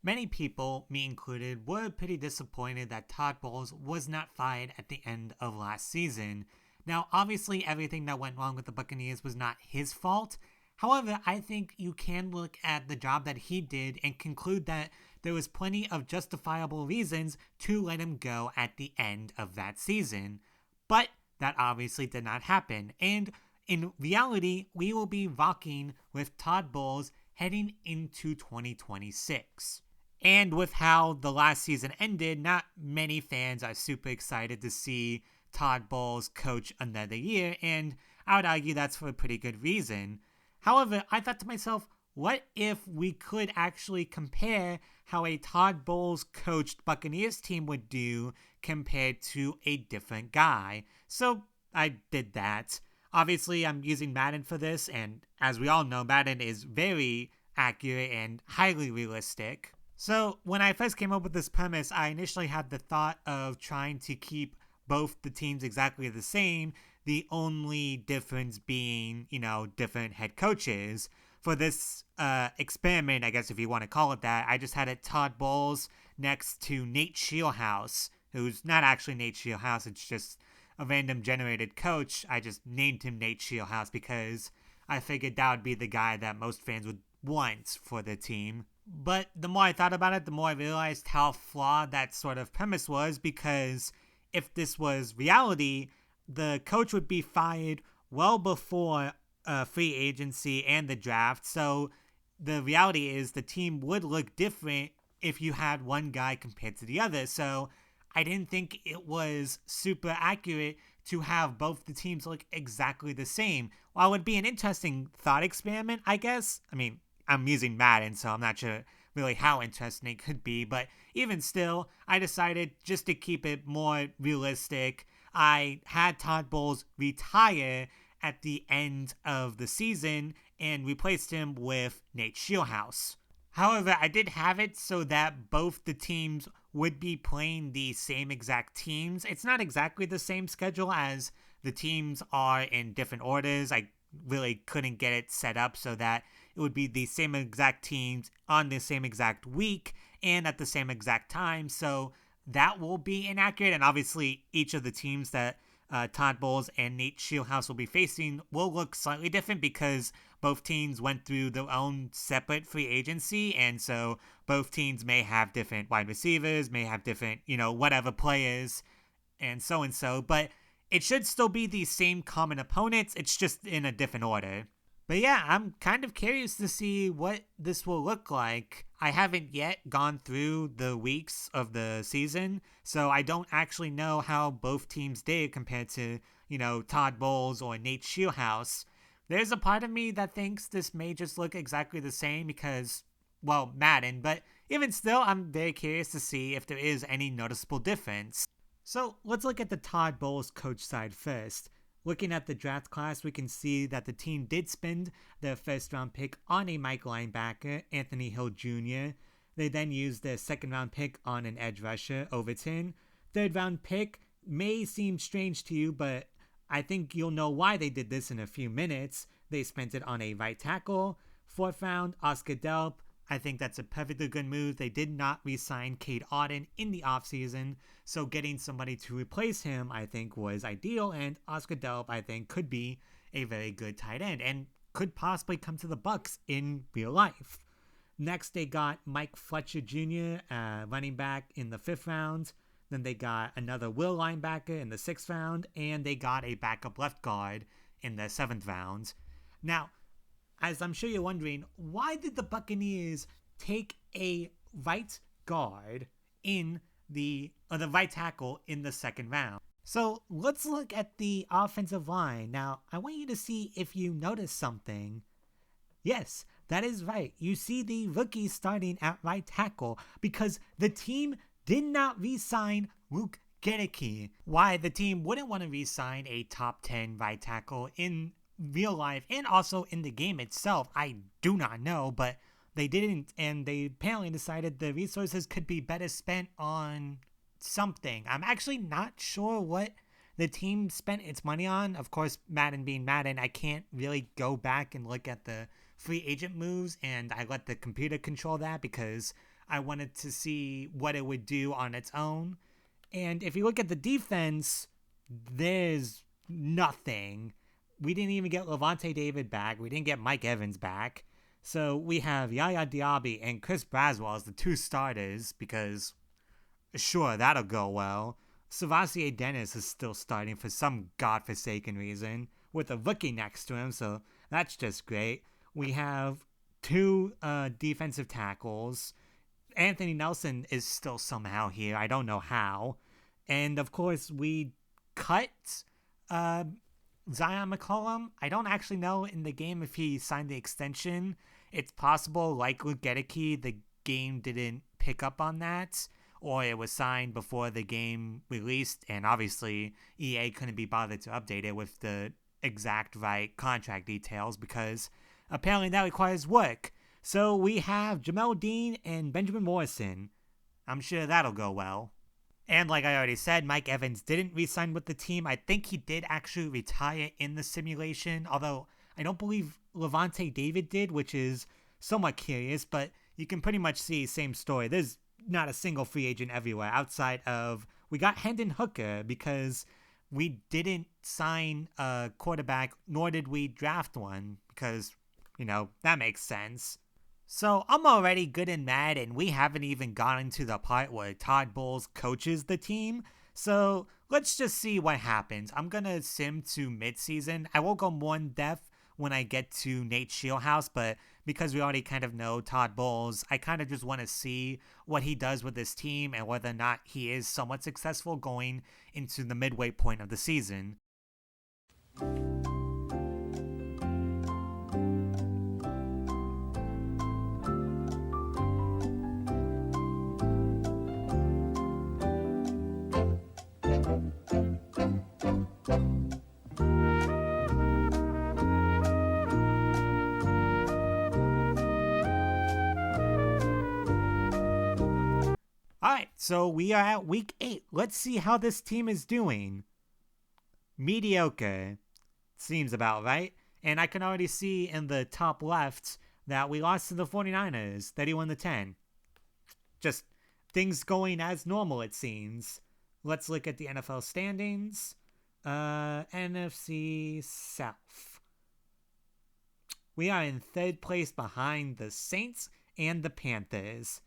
many people, me included, were pretty disappointed that Todd Bowles was not fired at the end of last season. Now, obviously, everything that went wrong with the Buccaneers was not his fault. However, I think you can look at the job that he did and conclude that there was plenty of justifiable reasons to let him go at the end of that season. But that obviously did not happen. And in reality, we will be rocking with Todd Bowles heading into 2026. And with how the last season ended, not many fans are super excited to see Todd Bowles coach another year, and I would argue that's for a pretty good reason. However, I thought to myself, what if we could actually compare how a Todd Bowles coached Buccaneers team would do compared to a different guy? So I did that. Obviously, I'm using Madden for this, and as we all know, Madden is very accurate and highly realistic. So when I first came up with this premise, I initially had the thought of trying to keep both the teams exactly the same, the only difference being, different head coaches. For this experiment, I guess if you want to call it that, I just had it Todd Bowles next to Nate Scheelhaase, who's not actually Nate Scheelhaase, it's just a random generated coach. I just named him Nate Scheelhaase because I figured that would be the guy that most fans would want for the team. But the more I thought about it, the more I realized how flawed that sort of premise was, because if this was reality, the coach would be fired well before free agency and the draft. So the reality is the team would look different if you had one guy compared to the other. So I didn't think it was super accurate to have both the teams look exactly the same. While it would be an interesting thought experiment, I guess. I mean, I'm using Madden, so I'm not sure really how interesting it could be, but even still, I decided just to keep it more realistic, I had Todd Bowles retire at the end of the season and replaced him with Nate Scheelhaase. However, I did have it so that both the teams would be playing the same exact teams. It's not exactly the same schedule as the teams are in different orders. I really couldn't get it set up so that it would be the same exact teams on the same exact week and at the same exact time. So that will be inaccurate. And obviously, each of the teams that Todd Bowles and Nate Scheelhaase will be facing will look slightly different because both teams went through their own separate free agency. And so both teams may have different wide receivers, may have different, whatever players and so. But it should still be the same common opponents. It's just in a different order. But yeah, I'm kind of curious to see what this will look like. I haven't yet gone through the weeks of the season, so I don't actually know how both teams did compared to, Todd Bowles or Nate Scheelhaase. There's a part of me that thinks this may just look exactly the same because, well, Madden, but even still, I'm very curious to see if there is any noticeable difference. So let's look at the Todd Bowles coach side first. Looking at the draft class, we can see that the team did spend their first round pick on a Mike linebacker, Anthony Hill Jr. They then used their second round pick on an edge rusher, Overton. Third round pick may seem strange to you, but I think you'll know why they did this in a few minutes. They spent it on a right tackle. Fourth round, Oscar Delp. I think that's a perfectly good move. They did not re-sign Cade Otton in the offseason, so getting somebody to replace him, I think, was ideal, and Oscar Delp, I think, could be a very good tight end and could possibly come to the Bucs in real life. Next, they got Mike Fletcher Jr., running back, in the 5th round. Then they got another Will linebacker in the 6th round, and they got a backup left guard in the 7th round. Now, as I'm sure you're wondering, why did the Buccaneers take a right guard or the right tackle in the 2nd round? So let's look at the offensive line. Now, I want you to see if you notice something. Yes, that is right. You see the rookie starting at right tackle because the team did not re-sign Luke Gedeke. Why the team wouldn't want to re-sign a top 10 right tackle in real life and also in the game itself, I do not know, but they didn't, and they apparently decided the resources could be better spent on something. I'm actually not sure what the team spent its money on. Of course, Madden being Madden, I can't really go back and look at the free agent moves, and I let the computer control that because I wanted to see what it would do on its own. And if you look at the defense, there's nothing. We didn't even get Levante David back. We didn't get Mike Evans back. So we have Yaya Diaby and Chris Braswell as the two starters because, sure, that'll go well. Savasier Dennis is still starting for some godforsaken reason with a rookie next to him, so that's just great. We have two defensive tackles. Anthony Nelson is still somehow here. I don't know how. And, of course, we cut Zion McCollum. I don't actually know in the game if he signed the extension. It's possible, like Luke Gedeke, the game didn't pick up on that, or it was signed before the game released, and obviously EA couldn't be bothered to update it with the exact right contract details because apparently that requires work. So we have Jamel Dean and Benjamin Morrison. I'm sure that'll go well. And like I already said, Mike Evans didn't re-sign with the team. I think he did actually retire in the simulation, although I don't believe Levante David did, which is somewhat curious, but you can pretty much see same story. There's not a single free agent everywhere outside of we got Hendon Hooker because we didn't sign a quarterback, nor did we draft one because, that makes sense. So I'm already good and mad, and we haven't even gotten to the part where Todd Bowles coaches the team. So let's just see what happens. I'm going to sim to midseason. I will go more in depth when I get to Nate Scheelhaase, but because we already kind of know Todd Bowles, I kind of just want to see what he does with this team and whether or not he is somewhat successful going into the midway point of the season. Alright, so we are at week 8. Let's see how this team is doing. Mediocre. Seems about right. And I can already see in the top left that we lost to the 49ers, 31-10. Just things going as normal, it seems. Let's look at the NFL standings. NFC South. We are in 3rd place behind the Saints and the Panthers.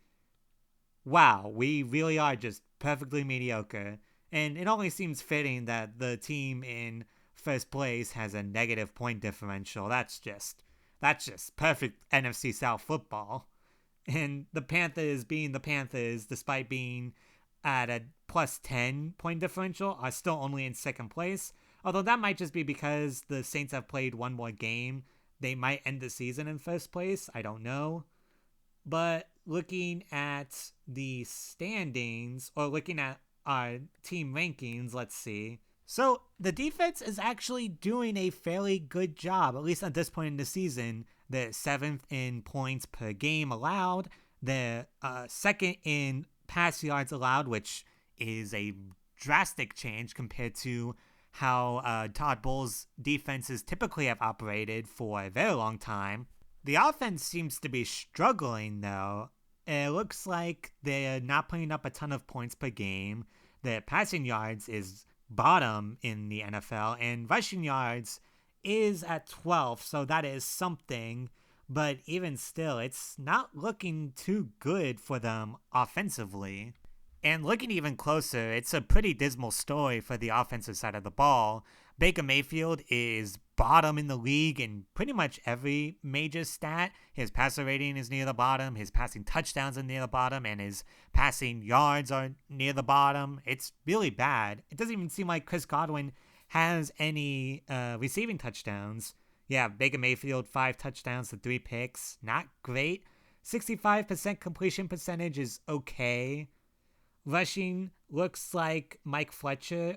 Wow, we really are just perfectly mediocre. And it only seems fitting that the team in 1st place has a negative point differential. That's just perfect NFC South football. And the Panthers being the Panthers, despite being at a plus 10 point differential, are still only in 2nd place. Although that might just be because the Saints have played one more game. They might end the season in 1st place. I don't know. But looking at the standings, or looking at our team rankings, let's see. So the defense is actually doing a fairly good job, at least at this point in the season. They're 7th in points per game allowed. They're 2nd in pass yards allowed, which is a drastic change compared to how Todd Bowles' defenses typically have operated for a very long time. The offense seems to be struggling, though. It looks like they're not putting up a ton of points per game. Their passing yards is bottom in the NFL, and rushing yards is at 12th, so that is something. But even still, it's not looking too good for them offensively. And looking even closer, it's a pretty dismal story for the offensive side of the ball. Baker Mayfield is bottom in the league in pretty much every major stat. His passer rating is near the bottom, his passing touchdowns are near the bottom, and his passing yards are near the bottom. It's really bad. It doesn't even seem like Chris Godwin has any receiving touchdowns. Yeah, Baker Mayfield, 5 touchdowns to 3 picks. Not great. 65% completion percentage is okay. Rushing looks like Mike Fletcher,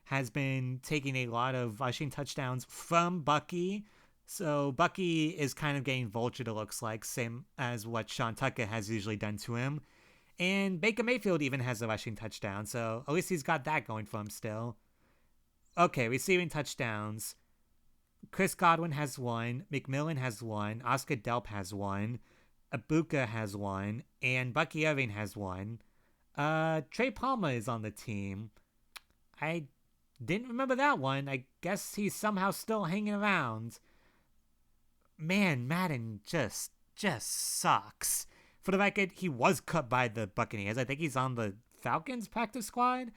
has been taking a lot of rushing touchdowns from Bucky. So Bucky is kind of getting vultured, it looks like, same as what Sean Tucker has usually done to him. And Baker Mayfield even has a rushing touchdown, so at least he's got that going for him still. Okay, receiving touchdowns. Chris Godwin has 1, McMillan has 1, Oscar Delp has 1. Ibuka has one, and Bucky Irving has one. Trey Palmer is on the team. I didn't remember that one. I guess he's somehow still hanging around. Man, Madden just sucks. For the record, he was cut by the Buccaneers. I think he's on the Falcons practice squad.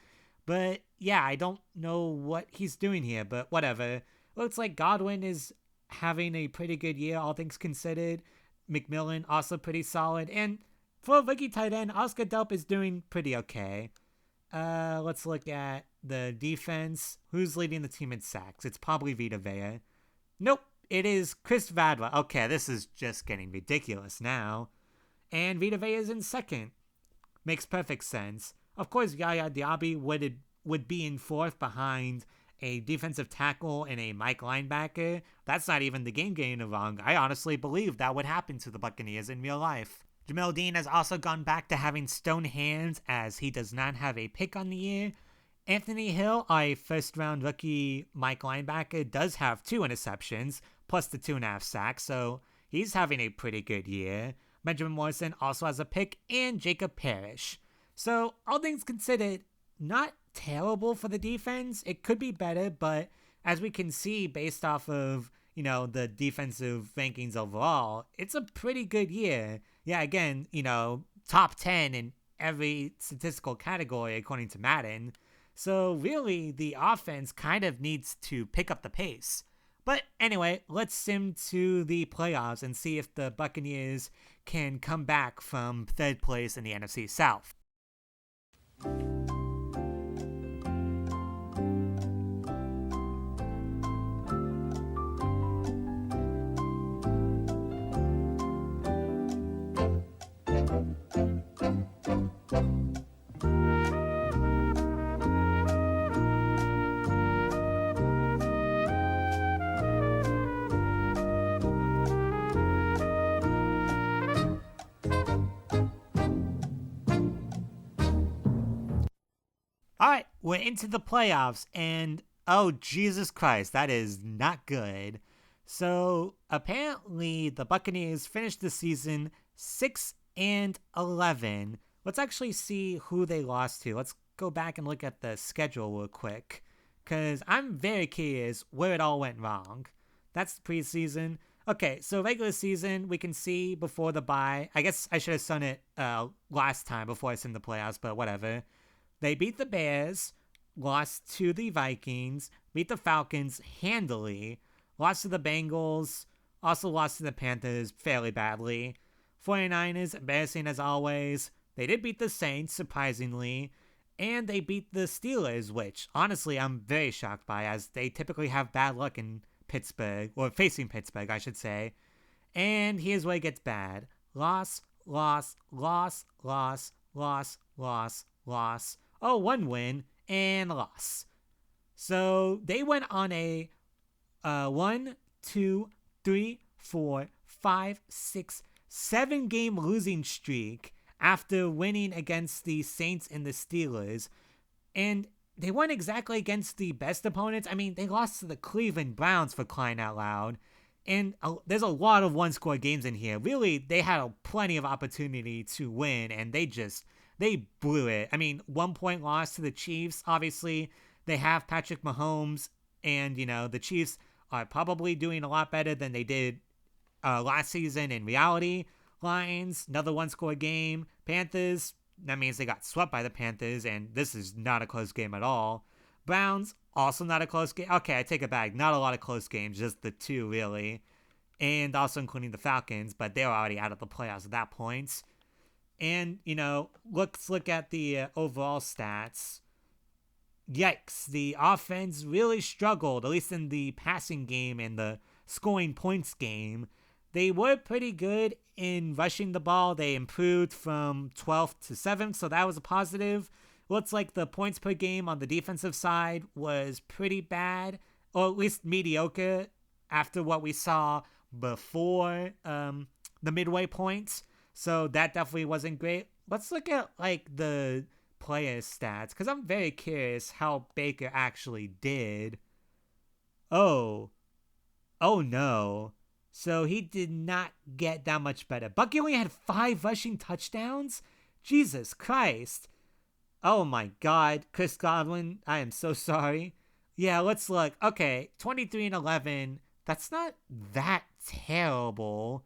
But yeah, I don't know what he's doing here, but whatever. Looks like Godwin is having a pretty good year, all things considered. McMillan also pretty solid. And for a rookie tight end, Oscar Delp is doing pretty okay. Let's look at the defense. Who's leading the team in sacks? It's probably Vita Vea. Nope, it is Chris Vadra. Okay, this is just getting ridiculous now. And Vita Vea is in second. Makes perfect sense. Of course, Yaya Diaby would be in fourth behind a defensive tackle and a Mike linebacker. That's not even the game getting wrong. I honestly believe that would happen to the Buccaneers in real life. Jamel Dean has also gone back to having stone hands as he does not have a pick on the year. Anthony Hill, a first-round rookie Mike linebacker, does have 2 interceptions, plus the 2.5 sacks, so he's having a pretty good year. Benjamin Morrison also has a pick, and Jacob Parrish. So, all things considered, not terrible for the defense. It could be better, but as we can see based off of, the defensive rankings overall, it's a pretty good year. Yeah, again, top 10 in every statistical category according to Madden. So really, the offense kind of needs to pick up the pace. But anyway, let's sim to the playoffs and see if the Buccaneers can come back from third place in the NFC South. Alright, we're into the playoffs, and oh, Jesus Christ, that is not good. So, apparently, the Buccaneers finished the season 6-11. Let's actually see who they lost to. Let's go back and look at the schedule real quick, because I'm very curious where it all went wrong. That's the preseason. Okay, so regular season, we can see before the bye. I guess I should have done it last time before I seen the playoffs, but whatever. They beat the Bears, lost to the Vikings, beat the Falcons handily, lost to the Bengals, also lost to the Panthers fairly badly. 49ers, embarrassing as always. They did beat the Saints, surprisingly, and they beat the Steelers, which, honestly, I'm very shocked by, as they typically have bad luck in Pittsburgh, or facing Pittsburgh, I should say. And here's where it gets bad. Loss. Oh, 1 win and a loss. So they went on a 1, 2, 3, 4, 5, 6, 7 game losing streak after winning against the Saints and the Steelers. And they weren't exactly against the best opponents. I mean, they lost to the Cleveland Browns, for crying out loud. And there's a lot of one-score games in here. Really, they had plenty of opportunity to win, and they blew it. I mean, 1-point loss to the Chiefs. Obviously, they have Patrick Mahomes, and, the Chiefs are probably doing a lot better than they did last season in reality. Lions, another one-score game. Panthers, that means they got swept by the Panthers, and this is not a close game at all. Browns, also not a close game. Okay, I take it back. Not a lot of close games, just the 2, really. And also including the Falcons, but they were already out of the playoffs at that point. And, let's look at the overall stats. Yikes, the offense really struggled, at least in the passing game and the scoring points game. They were pretty good in rushing the ball. They improved from 12th to 7th, so that was a positive. Looks like the points per game on the defensive side was pretty bad, or at least mediocre after what we saw before the midway points. So that definitely wasn't great. Let's look at the player stats, because I'm very curious how Baker actually did. Oh no. So he did not get that much better. Bucky only had 5 rushing touchdowns? Jesus Christ. Oh my God. Chris Godwin, I am so sorry. Yeah, let's look. Okay, 23 and 11. That's not that terrible.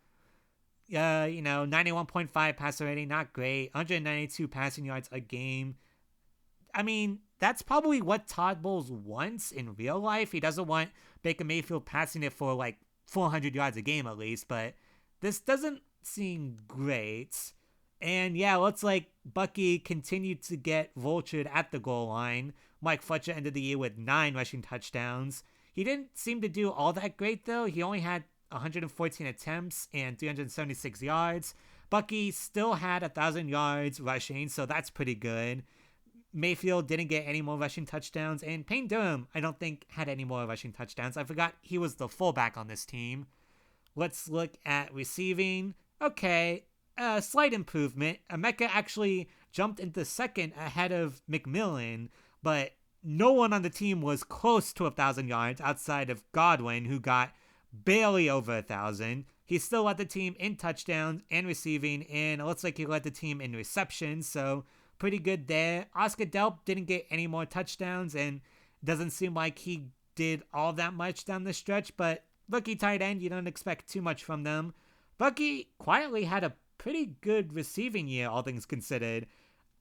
91.5 passer rating, not great. 192 passing yards a game. I mean, that's probably what Todd Bowles wants in real life. He doesn't want Baker Mayfield passing it for like 400 yards a game at least, but this doesn't seem great. And yeah, looks like Bucky continued to get vultured at the goal line. Mike Fletcher ended the year with 9 rushing touchdowns. He didn't seem to do all that great though. He only had 114 attempts and 376 yards. Bucky still had 1,000 yards rushing, so that's pretty good. Mayfield didn't get any more rushing touchdowns, and Payne Durham, I don't think, had any more rushing touchdowns. I forgot he was the fullback on this team. Let's look at receiving. Okay, a slight improvement. Emeka actually jumped into second ahead of McMillan, but no one on the team was close to 1,000 yards outside of Godwin, who got barely over 1,000. He still led the team in touchdowns and receiving, and it looks like he led the team in receptions, so pretty good there. Oscar Delp didn't get any more touchdowns, and doesn't seem like he did all that much down the stretch, but rookie tight end, you don't expect too much from them. Bucky quietly had a pretty good receiving year, all things considered.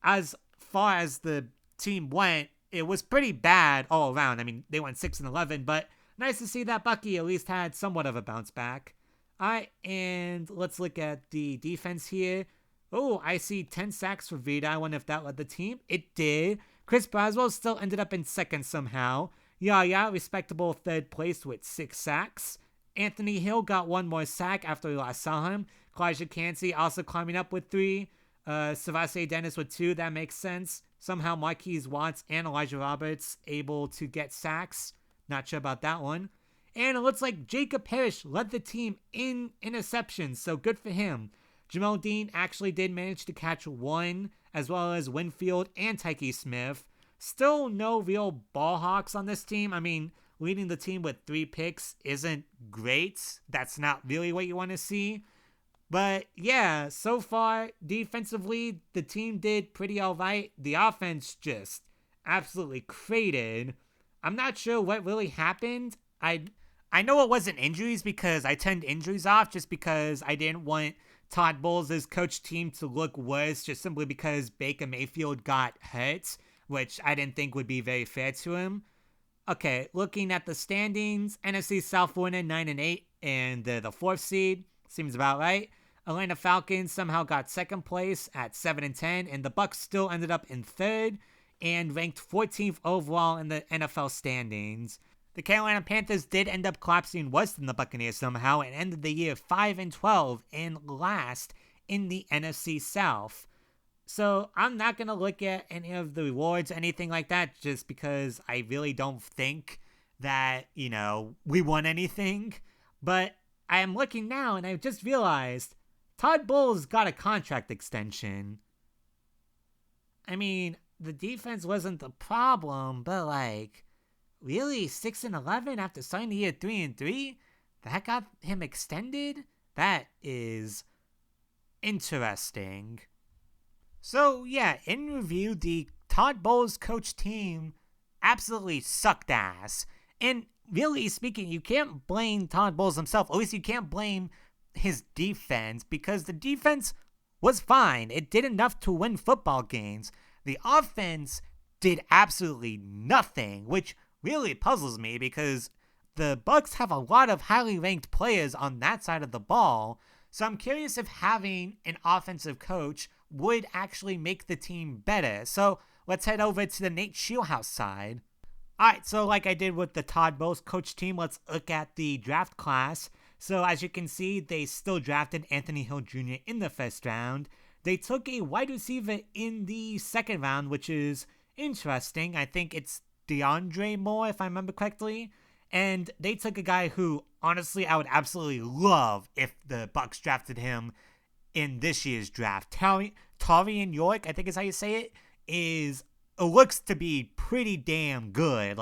As far as the team went, it was pretty bad all around. I mean, they went 6 and 11, but nice to see that Bucky at least had somewhat of a bounce back. All right, and let's look at the defense here. Oh, I see 10 sacks for Vita. I wonder if that led the team. It did. Chris Braswell still ended up in second somehow. Yeah, respectable third place with 6 sacks. Anthony Hill got 1 more sack after we last saw him. Elijah Cansey also climbing up with 3. Savase Dennis with 2. That makes sense. Somehow Marquise Watts and Elijah Roberts able to get sacks. Not sure about that one. And it looks like Jacob Parrish led the team in interceptions, so good for him. Jamel Dean actually did manage to catch 1, as well as Winfield and Tyke Smith. Still no real ball hawks on this team. I mean, leading the team with 3 picks isn't great. That's not really what you want to see. But yeah, so far, defensively, the team did pretty alright. The offense just absolutely cratered. I'm not sure what really happened. I know it wasn't injuries because I turned injuries off just because I didn't want Todd Bowles' coach team to look worse just simply because Baker Mayfield got hurt, which I didn't think would be very fair to him. Okay, looking at the standings, NFC South winner 9 and 8, and the 4th seed seems about right. Atlanta Falcons somehow got 2nd place at 7 and 10, and the Bucs still ended up in 3rd and ranked 14th overall in the NFL standings. The Carolina Panthers did end up collapsing worse than the Buccaneers somehow and ended the year 5 and 12 and last in the NFC South. So I'm not going to look at any of the rewards, anything like that, just because I really don't think that, we won anything. But I am looking now and I just realized Todd Bowles got a contract extension. I mean, the defense wasn't the problem, but really 6 and 11 after starting the year 3 and 3? That got him extended? That is interesting. So yeah, in review, the Todd Bowles coach team absolutely sucked ass. And really speaking, you can't blame Todd Bowles himself. At least you can't blame his defense because the defense was fine. It did enough to win football games. The offense did absolutely nothing, which really puzzles me because the Bucs have a lot of highly ranked players on that side of the ball. So I'm curious if having an offensive coach would actually make the team better. So let's head over to the Nate Scheelhaase side. Alright, so like I did with the Todd Bowles coach team, let's look at the draft class. So as you can see, they still drafted Anthony Hill Jr. in the 1st round. They took a wide receiver in the 2nd round, which is interesting. I think it's DeAndre Moore, if I remember correctly. And they took a guy who, honestly, I would absolutely love if the Bucs drafted him in this year's draft. Tarian York, I think is how you say it, looks to be pretty damn good.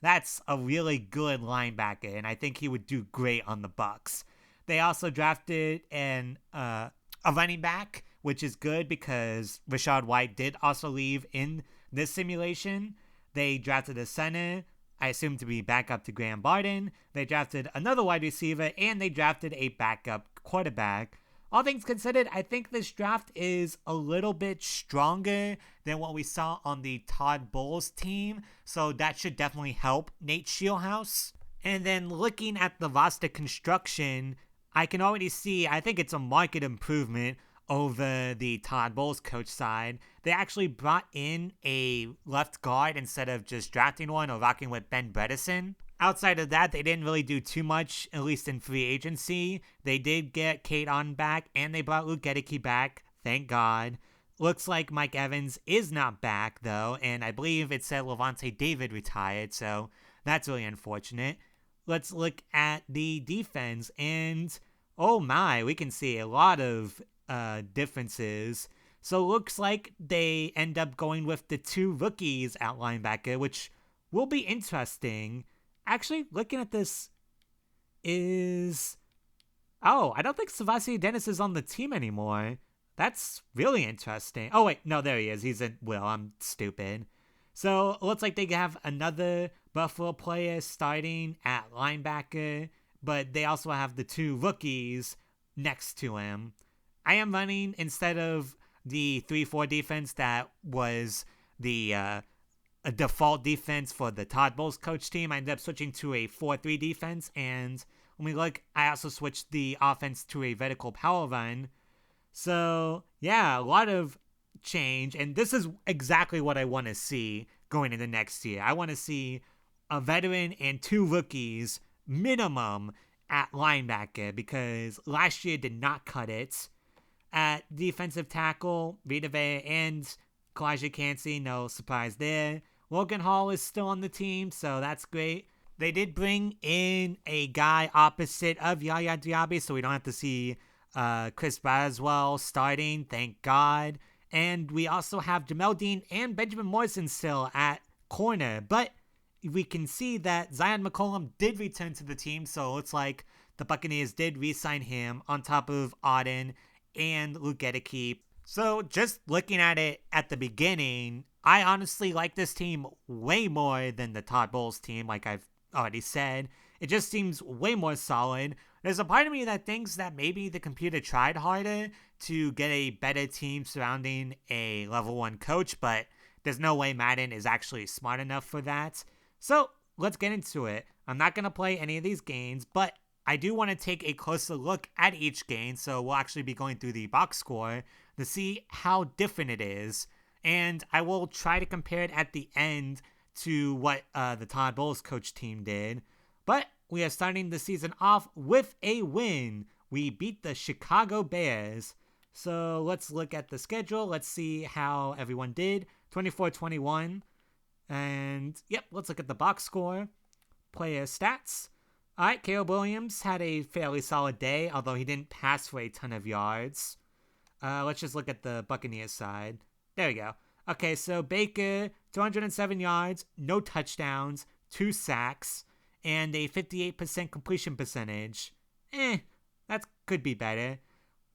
That's a really good linebacker, and I think he would do great on the Bucs. They also drafted a running back, which is good because Rashad White did also leave in this simulation. They drafted a center, I assume to be backup to Graham Barden. They drafted another wide receiver, and they drafted a backup quarterback. All things considered, I think this draft is a little bit stronger than what we saw on the Todd Bowles team, so that should definitely help Nate Scheelhaase. And then looking at the roster construction, I can already see, I think it's a market improvement over the Todd Bowles coach side. They actually brought in a left guard instead of just drafting one or rocking with Ben Bredesen. Outside of that, they didn't really do too much, at least in free agency. They did get Kate On back, and they brought Luke Gedeke back, thank God. Looks like Mike Evans is not back, though, and I believe it said Levante David retired, so that's really unfortunate. Let's look at the defense, and oh my, we can see a lot of differences. So it looks like they end up going with the 2 rookies at linebacker, which will be interesting. Actually, looking at this is... Oh, I don't think Savasi Dennis is on the team anymore. That's really interesting. Oh, wait. No, there he is. He's in Will. I'm stupid. So it looks like they have another Buffalo player starting at linebacker, but they also have the 2 rookies next to him. I am running, instead of the 3-4 defense that was the a default defense for the Todd Bowles coach team, I ended up switching to a 4-3 defense, and when we look, I also switched the offense to a vertical power run. So yeah, a lot of change, and this is exactly what I want to see going into next year. I want to see a veteran and 2 rookies minimum at linebacker, because last year did not cut it. At defensive tackle, Vita Vea and Kalijah Cansey, no surprise there. Logan Hall is still on the team, so that's great. They did bring in a guy opposite of Yaya Diaby, so we don't have to see Chris Braswell starting, thank God. And we also have Jamel Dean and Benjamin Morrison still at corner, but we can see that Zion McCollum did return to the team, so it looks like the Buccaneers did re-sign him on top of Auden and Luke Gedeke. So just looking at it at the beginning, I honestly like this team way more than the Todd Bowles team, like I've already said. It just seems way more solid. There's a part of me that thinks that maybe the computer tried harder to get a better team surrounding a level 1 coach, but there's no way Madden is actually smart enough for that. So let's get into it. I'm not going to play any of these games, but I do want to take a closer look at each game, so we'll actually be going through the box score to see how different it is, and I will try to compare it at the end to what the Todd Bowles coach team did. But we are starting the season off with a win. We beat the Chicago Bears. So let's look at the schedule. Let's see how everyone did. 24-21. And yep, let's look at the box score. Player stats. All right, Caleb Williams had a fairly solid day, although he didn't pass for a ton of yards. Let's just look at the Buccaneers side. There we go. Okay, so Baker, 207 yards, no touchdowns, 2 sacks, and a 58% completion percentage. That could be better.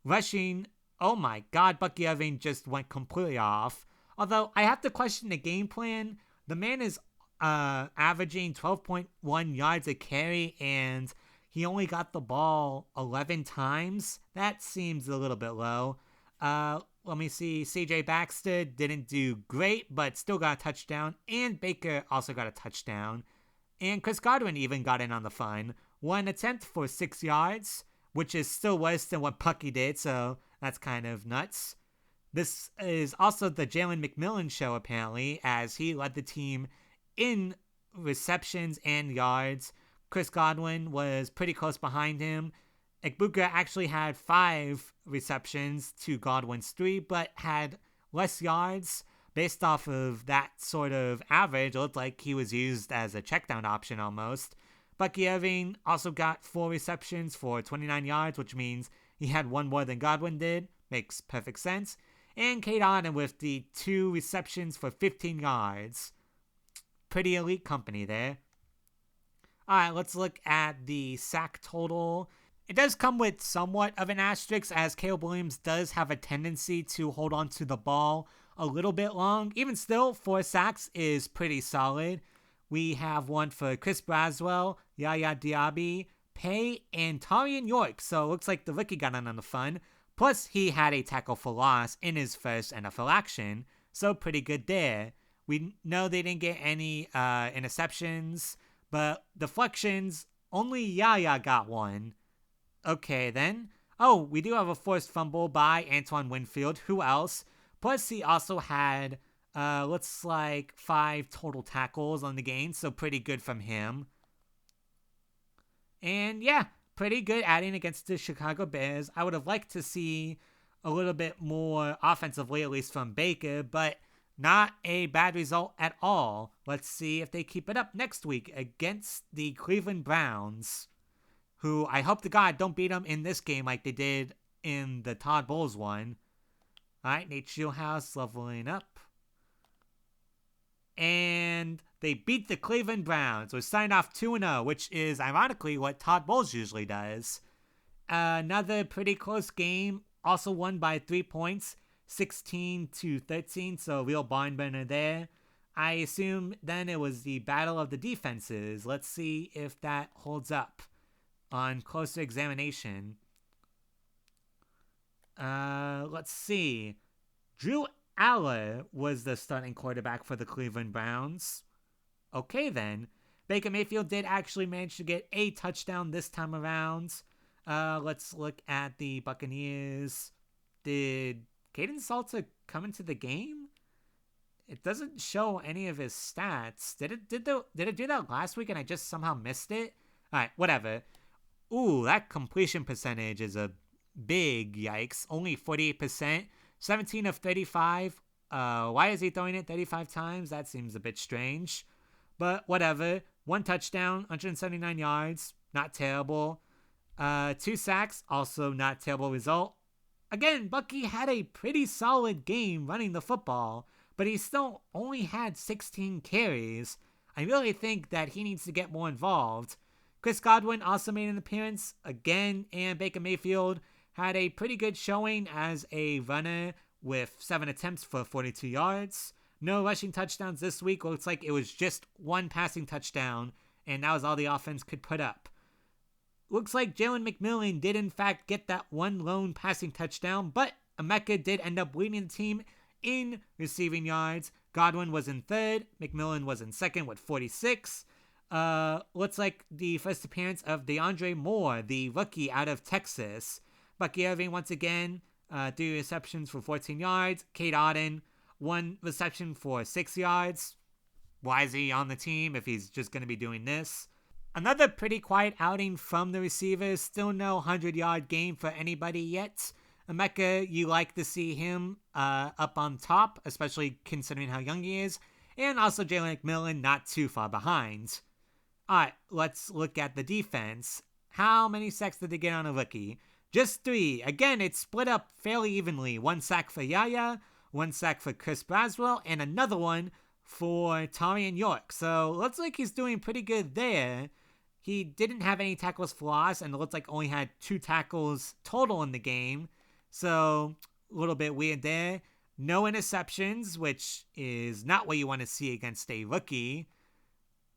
Rushing, oh my God, Bucky Irving just went completely off. Although, I have to question the game plan. The man is averaging 12.1 yards a carry, and he only got the ball 11 times. That seems a little bit low. Let me see. CJ Baxter didn't do great, but still got a touchdown. And Baker also got a touchdown. And Chris Godwin even got in on the fun. 1 attempt for 6 yards, which is still worse than what Pucky did, so that's kind of nuts. This is also the Jalen McMillan show, apparently, as he led the team in receptions and yards. Chris Godwin was pretty close behind him. Ekbuka actually had 5 receptions to Godwin's 3, but had less yards. Based off of that sort of average, it looked like he was used as a checkdown option almost. Bucky Irving also got 4 receptions for 29 yards, which means he had 1 more than Godwin did. Makes perfect sense. And Kate Auden with the 2 receptions for 15 yards. Pretty elite company there. Alright, let's look at the sack total. It does come with somewhat of an asterisk, as Caleb Williams does have a tendency to hold on to the ball a little bit long. Even still, 4 sacks is pretty solid. We have one for Chris Braswell, Yaya Diaby, Pay, and Tarian York. So it looks like the rookie got in on the fun. Plus, he had a tackle for loss in his first NFL action. So pretty good there. We know they didn't get any interceptions, but deflections, only Yaya got one. Okay, then. Oh, we do have a forced fumble by Antoine Winfield. Who else? Plus, he also had, looks like 5 total tackles on the game, so pretty good from him. And yeah, pretty good adding against the Chicago Bears. I would have liked to see a little bit more offensively, at least from Baker, but not a bad result at all. Let's see if they keep it up next week against the Cleveland Browns, who I hope to God don't beat them in this game like they did in the Todd Bowles one. All right, Nate Scheelhaase leveling up. And they beat the Cleveland Browns. We're signed off 2-0, which is ironically what Todd Bowles usually does. Another pretty close game, also won by 3 points, 16-13, so real barn burner there. I assume then it was the battle of the defenses. Let's see if that holds up on closer examination. Let's see. Drew Aller was the starting quarterback for the Cleveland Browns. Okay, then. Baker Mayfield did actually manage to get a touchdown this time around. Let's look at the Buccaneers. Did Caden Salter come into the game? It doesn't show any of his stats. Did it do that last week and I just somehow missed it? Alright, whatever. Ooh, that completion percentage is a big yikes. Only 48%. 17 of 35. Why is he throwing it 35 times? That seems a bit strange. But whatever. 1 touchdown, 179 yards. Not terrible. 2 sacks. Also not terrible result. Again, Bucky had a pretty solid game running the football, but he still only had 16 carries. I really think that he needs to get more involved. Chris Godwin also made an appearance again, and Baker Mayfield had a pretty good showing as a runner with 7 attempts for 42 yards. No rushing touchdowns this week. Looks like it was just 1 passing touchdown, and that was all the offense could put up. Looks like Jalen McMillan did in fact get that 1 lone passing touchdown, but Emeka did end up leading the team in receiving yards. Godwin was in 3rd. McMillan was in 2nd with 46. Looks like the first appearance of DeAndre Moore, the rookie out of Texas. Bucky Irving once again, 3 receptions for 14 yards. Cade Otton, 1 reception for 6 yards. Why is he on the team if he's just going to be doing this? Another pretty quiet outing from the receivers. Still no 100-yard game for anybody yet. Emeka, you like to see him up on top, especially considering how young he is. And also Jalen McMillan not too far behind. Alright, let's look at the defense. How many sacks did they get on a rookie? Just 3. Again, it's split up fairly evenly. 1 sack for Yaya, 1 sack for Chris Braswell, and another one for Tarian York. So, looks like he's doing pretty good there. He didn't have any tackles for loss, and it looks like only had 2 tackles total in the game. So, a little bit weird there. No interceptions, which is not what you want to see against a rookie.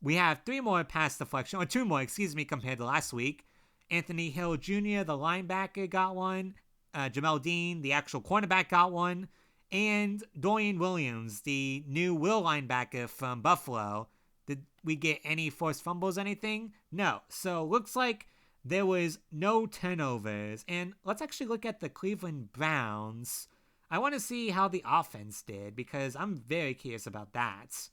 We have 3 more pass deflection, or 2 more, compared to last week. Anthony Hill Jr., the linebacker, got 1. Jamel Dean, the actual cornerback, got 1. And Dorian Williams, the new will linebacker from Buffalo. Did we get any forced fumbles, anything? No. So, looks like there was no turnovers. And let's actually look at the Cleveland Browns. I want to see how the offense did, because I'm very curious about that.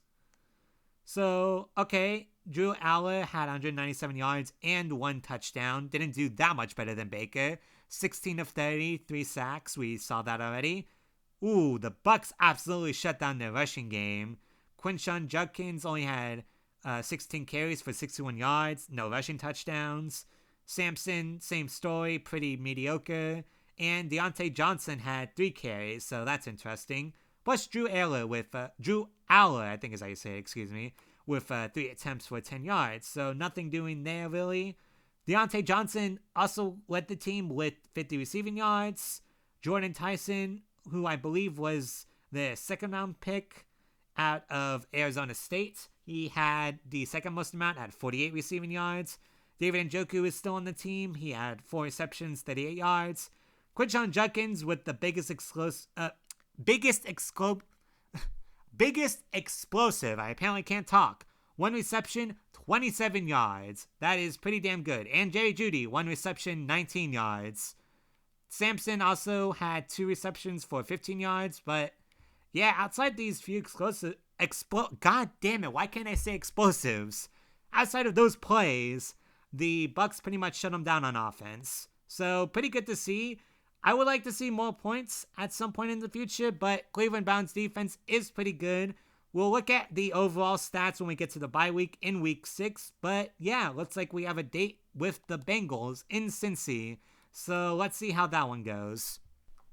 So, okay, Drew Aller had 197 yards and 1 touchdown. Didn't do that much better than Baker. 16 of 30, 3 sacks. We saw that already. Ooh, the Bucs absolutely shut down their rushing game. Quinshon Judkins only had 16 carries for 61 yards. No rushing touchdowns. Sampson, same story, pretty mediocre. And Deontay Johnson had 3 carries, so that's interesting. Plus Drew Aller, I think is how you say it, with 3 attempts for 10 yards. So nothing doing there, really. Deontay Johnson also led the team with 50 receiving yards. Jordan Tyson, who I believe was the second round pick out of Arizona State, he had the second most amount at 48 receiving yards. David Njoku is still on the team. He had 4 receptions, 38 yards. Quinshon Judkins with the biggest explosive. I apparently can't talk. 1 reception, 27 yards. That is pretty damn good. And Jerry Jeudy, 1 reception, 19 yards. Sampson also had 2 receptions for 15 yards. But yeah, outside these few God damn it, why can't I say explosives? Outside of those plays, the Bucs pretty much shut them down on offense. So pretty good to see. I would like to see more points at some point in the future, but Cleveland Browns defense is pretty good. We'll look at the overall stats when we get to the bye week in week 6. But yeah, looks like we have a date with the Bengals in Cincy. So let's see how that one goes.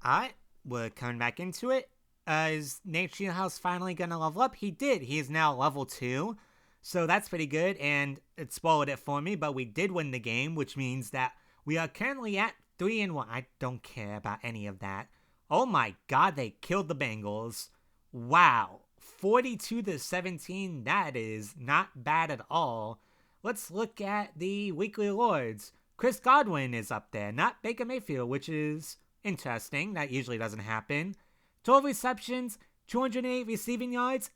Alright, we're coming back into it. Is Nate Scheelhaase finally going to level up? He did. He is now level 2. So that's pretty good, and it spoiled it for me, but we did win the game, which means that we are currently at 3-1. I don't care about any of that. Oh my god, they killed the Bengals. Wow. 42-17, that is not bad at all. Let's look at the weekly awards. Chris Godwin is up there, not Baker Mayfield, which is interesting. That usually doesn't happen. 12 receptions, 208 receiving yards.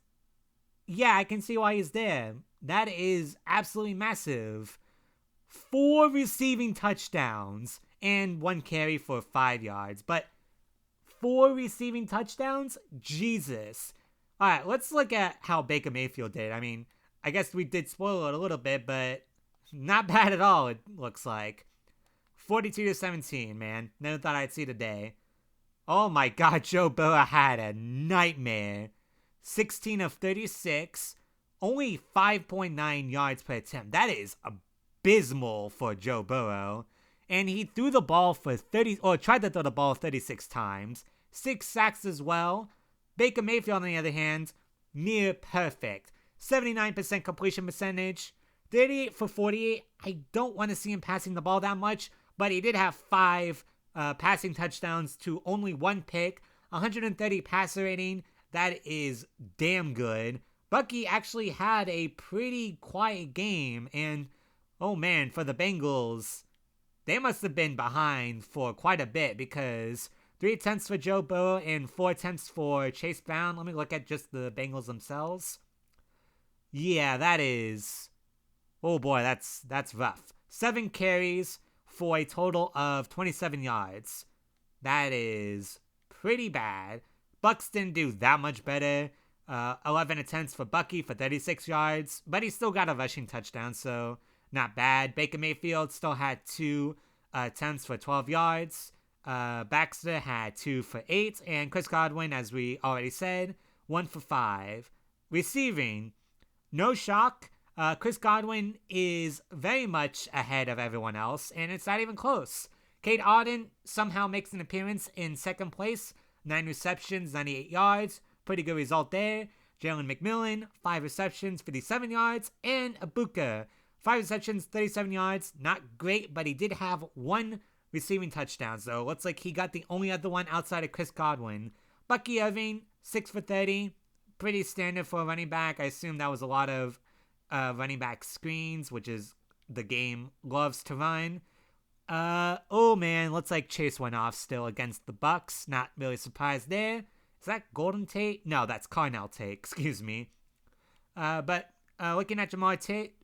Yeah, I can see why he's there. That is absolutely massive. 4 receiving touchdowns and 1 carry for 5 yards. But 4 receiving touchdowns? Jesus. Alright, let's look at how Baker Mayfield did. I mean, I guess we did spoil it a little bit, but not bad at all, it looks like. 42-17, man. Never thought I'd see the day. Oh my god, Joe Burrow had a nightmare. 16 of 36, only 5.9 yards per attempt. That is abysmal for Joe Burrow. And he threw the ball for tried to throw the ball 36 times. 6 sacks as well. Baker Mayfield, on the other hand, near perfect. 79% completion percentage. 38 for 48. I don't want to see him passing the ball that much, but he did have 5 passing touchdowns to only 1 pick. 130 passer rating. That is damn good. Bucky actually had a pretty quiet game, and oh man, for the Bengals, they must have been behind for quite a bit because 3 attempts for Joe Burrow and 4 attempts for Chase Brown. Let me look at just the Bengals themselves. Yeah, that is... oh boy, that's rough. 7 carries for a total of 27 yards. That is pretty bad. Bucs didn't do that much better. 11 attempts for Bucky for 36 yards, but he still got a rushing touchdown, so not bad. Baker Mayfield still had 2 attempts for 12 yards. Baxter had 2 for 8, and Chris Godwin, as we already said, 1 for 5. Receiving, no shock. Chris Godwin is very much ahead of everyone else, and it's not even close. Cade Otton somehow makes an appearance in second place. 9 receptions, 98 yards. Pretty good result there. Jalen McMillan, 5 receptions, 57 yards. And Ibuka, 5 receptions, 37 yards. Not great, but he did have 1 receiving touchdown. So looks like he got the only other one outside of Chris Godwin. Bucky Irving, 6 for 30. Pretty standard for a running back. I assume that was a lot of running back screens, which is the game loves to run. Oh man, looks like Chase went off still against the Bucs. Not really surprised there. Is that Golden Tate? No, that's Carnell Tate, excuse me. But looking at Jamar Tate,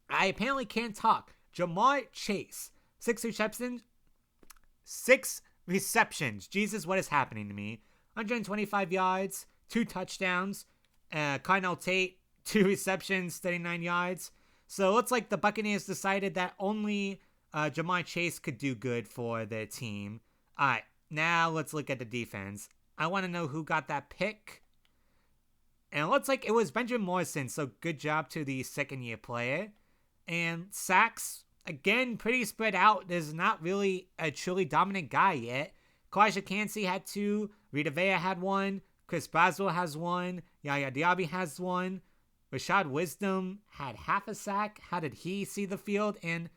I apparently can't talk. Jamar Chase, 6 receptions. 6 receptions. Jesus, what is happening to me? 125 yards, 2 touchdowns. Carnell Tate, 2 receptions, 39 yards. So it looks like the Buccaneers decided that only Jamar Chase could do good for their team. Alright, now let's look at the defense. I want to know who got that pick. And it looks like it was Benjamin Morrison, so good job to the second-year player. And sacks, again, pretty spread out. There's not really a truly dominant guy yet. Kalijah Kancey had 2. Rita Vea had 1. Chris Boswell has 1. Yaya Diaby has 1. Rashad Wisdom had half a sack. How did he see the field? And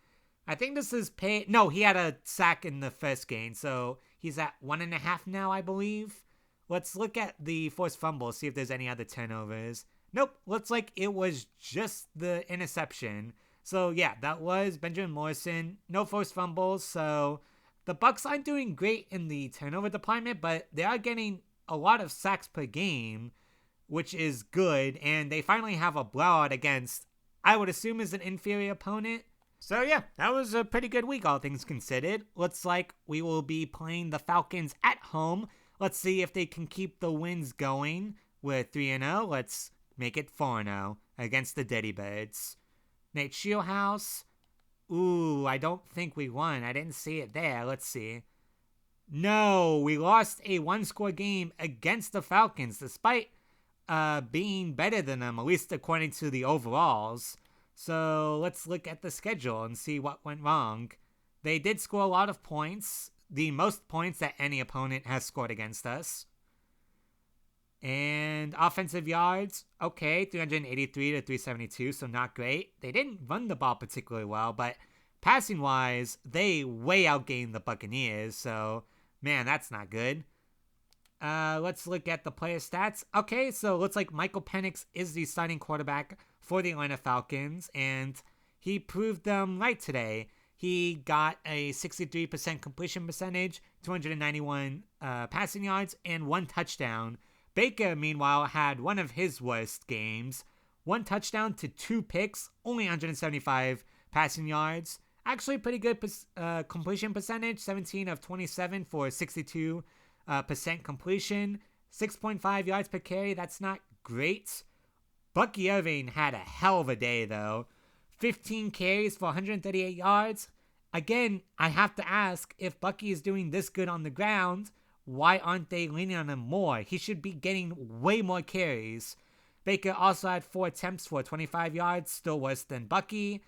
I think this is pay. No, he had a sack in the first game, so he's at 1.5 now, I believe. Let's look at the forced fumbles, see if there's any other turnovers. Nope, looks like it was just the interception. So yeah, that was Benjamin Morrison. No forced fumbles, so the Bucs aren't doing great in the turnover department, but they are getting a lot of sacks per game, which is good, and they finally have a blowout against, I would assume, is an inferior opponent. So yeah, that was a pretty good week, all things considered. Looks like we will be playing the Falcons at home. Let's see if they can keep the wins going. We're 3-0. Let's make it 4-0 against the Dirty Birds. Nate Scheelhaase. Ooh, I don't think we won. I didn't see it there. Let's see. No, we lost a one-score game against the Falcons, despite being better than them, at least according to the overalls. So let's look at the schedule and see what went wrong. They did score a lot of points, the most points that any opponent has scored against us. And offensive yards, okay, 383 to 372, so not great. They didn't run the ball particularly well, but passing-wise, they way outgained the Buccaneers, so man, that's not good. Let's look at the player stats. Okay, so it looks like Michael Penix is the starting quarterback for the Atlanta Falcons, and he proved them right today. He got a 63% completion percentage, 291 passing yards, and 1 touchdown. Baker, meanwhile, had one of his worst games. 1 touchdown to 2 picks, only 175 passing yards. Actually, pretty good completion percentage, 17 of 27 for 62% completion. 6.5 yards per carry, that's not great. Bucky Irving had a hell of a day, though. 15 carries for 138 yards. Again, I have to ask, if Bucky is doing this good on the ground, why aren't they leaning on him more? He should be getting way more carries. Baker also had 4 attempts for 25 yards, still worse than Bucky.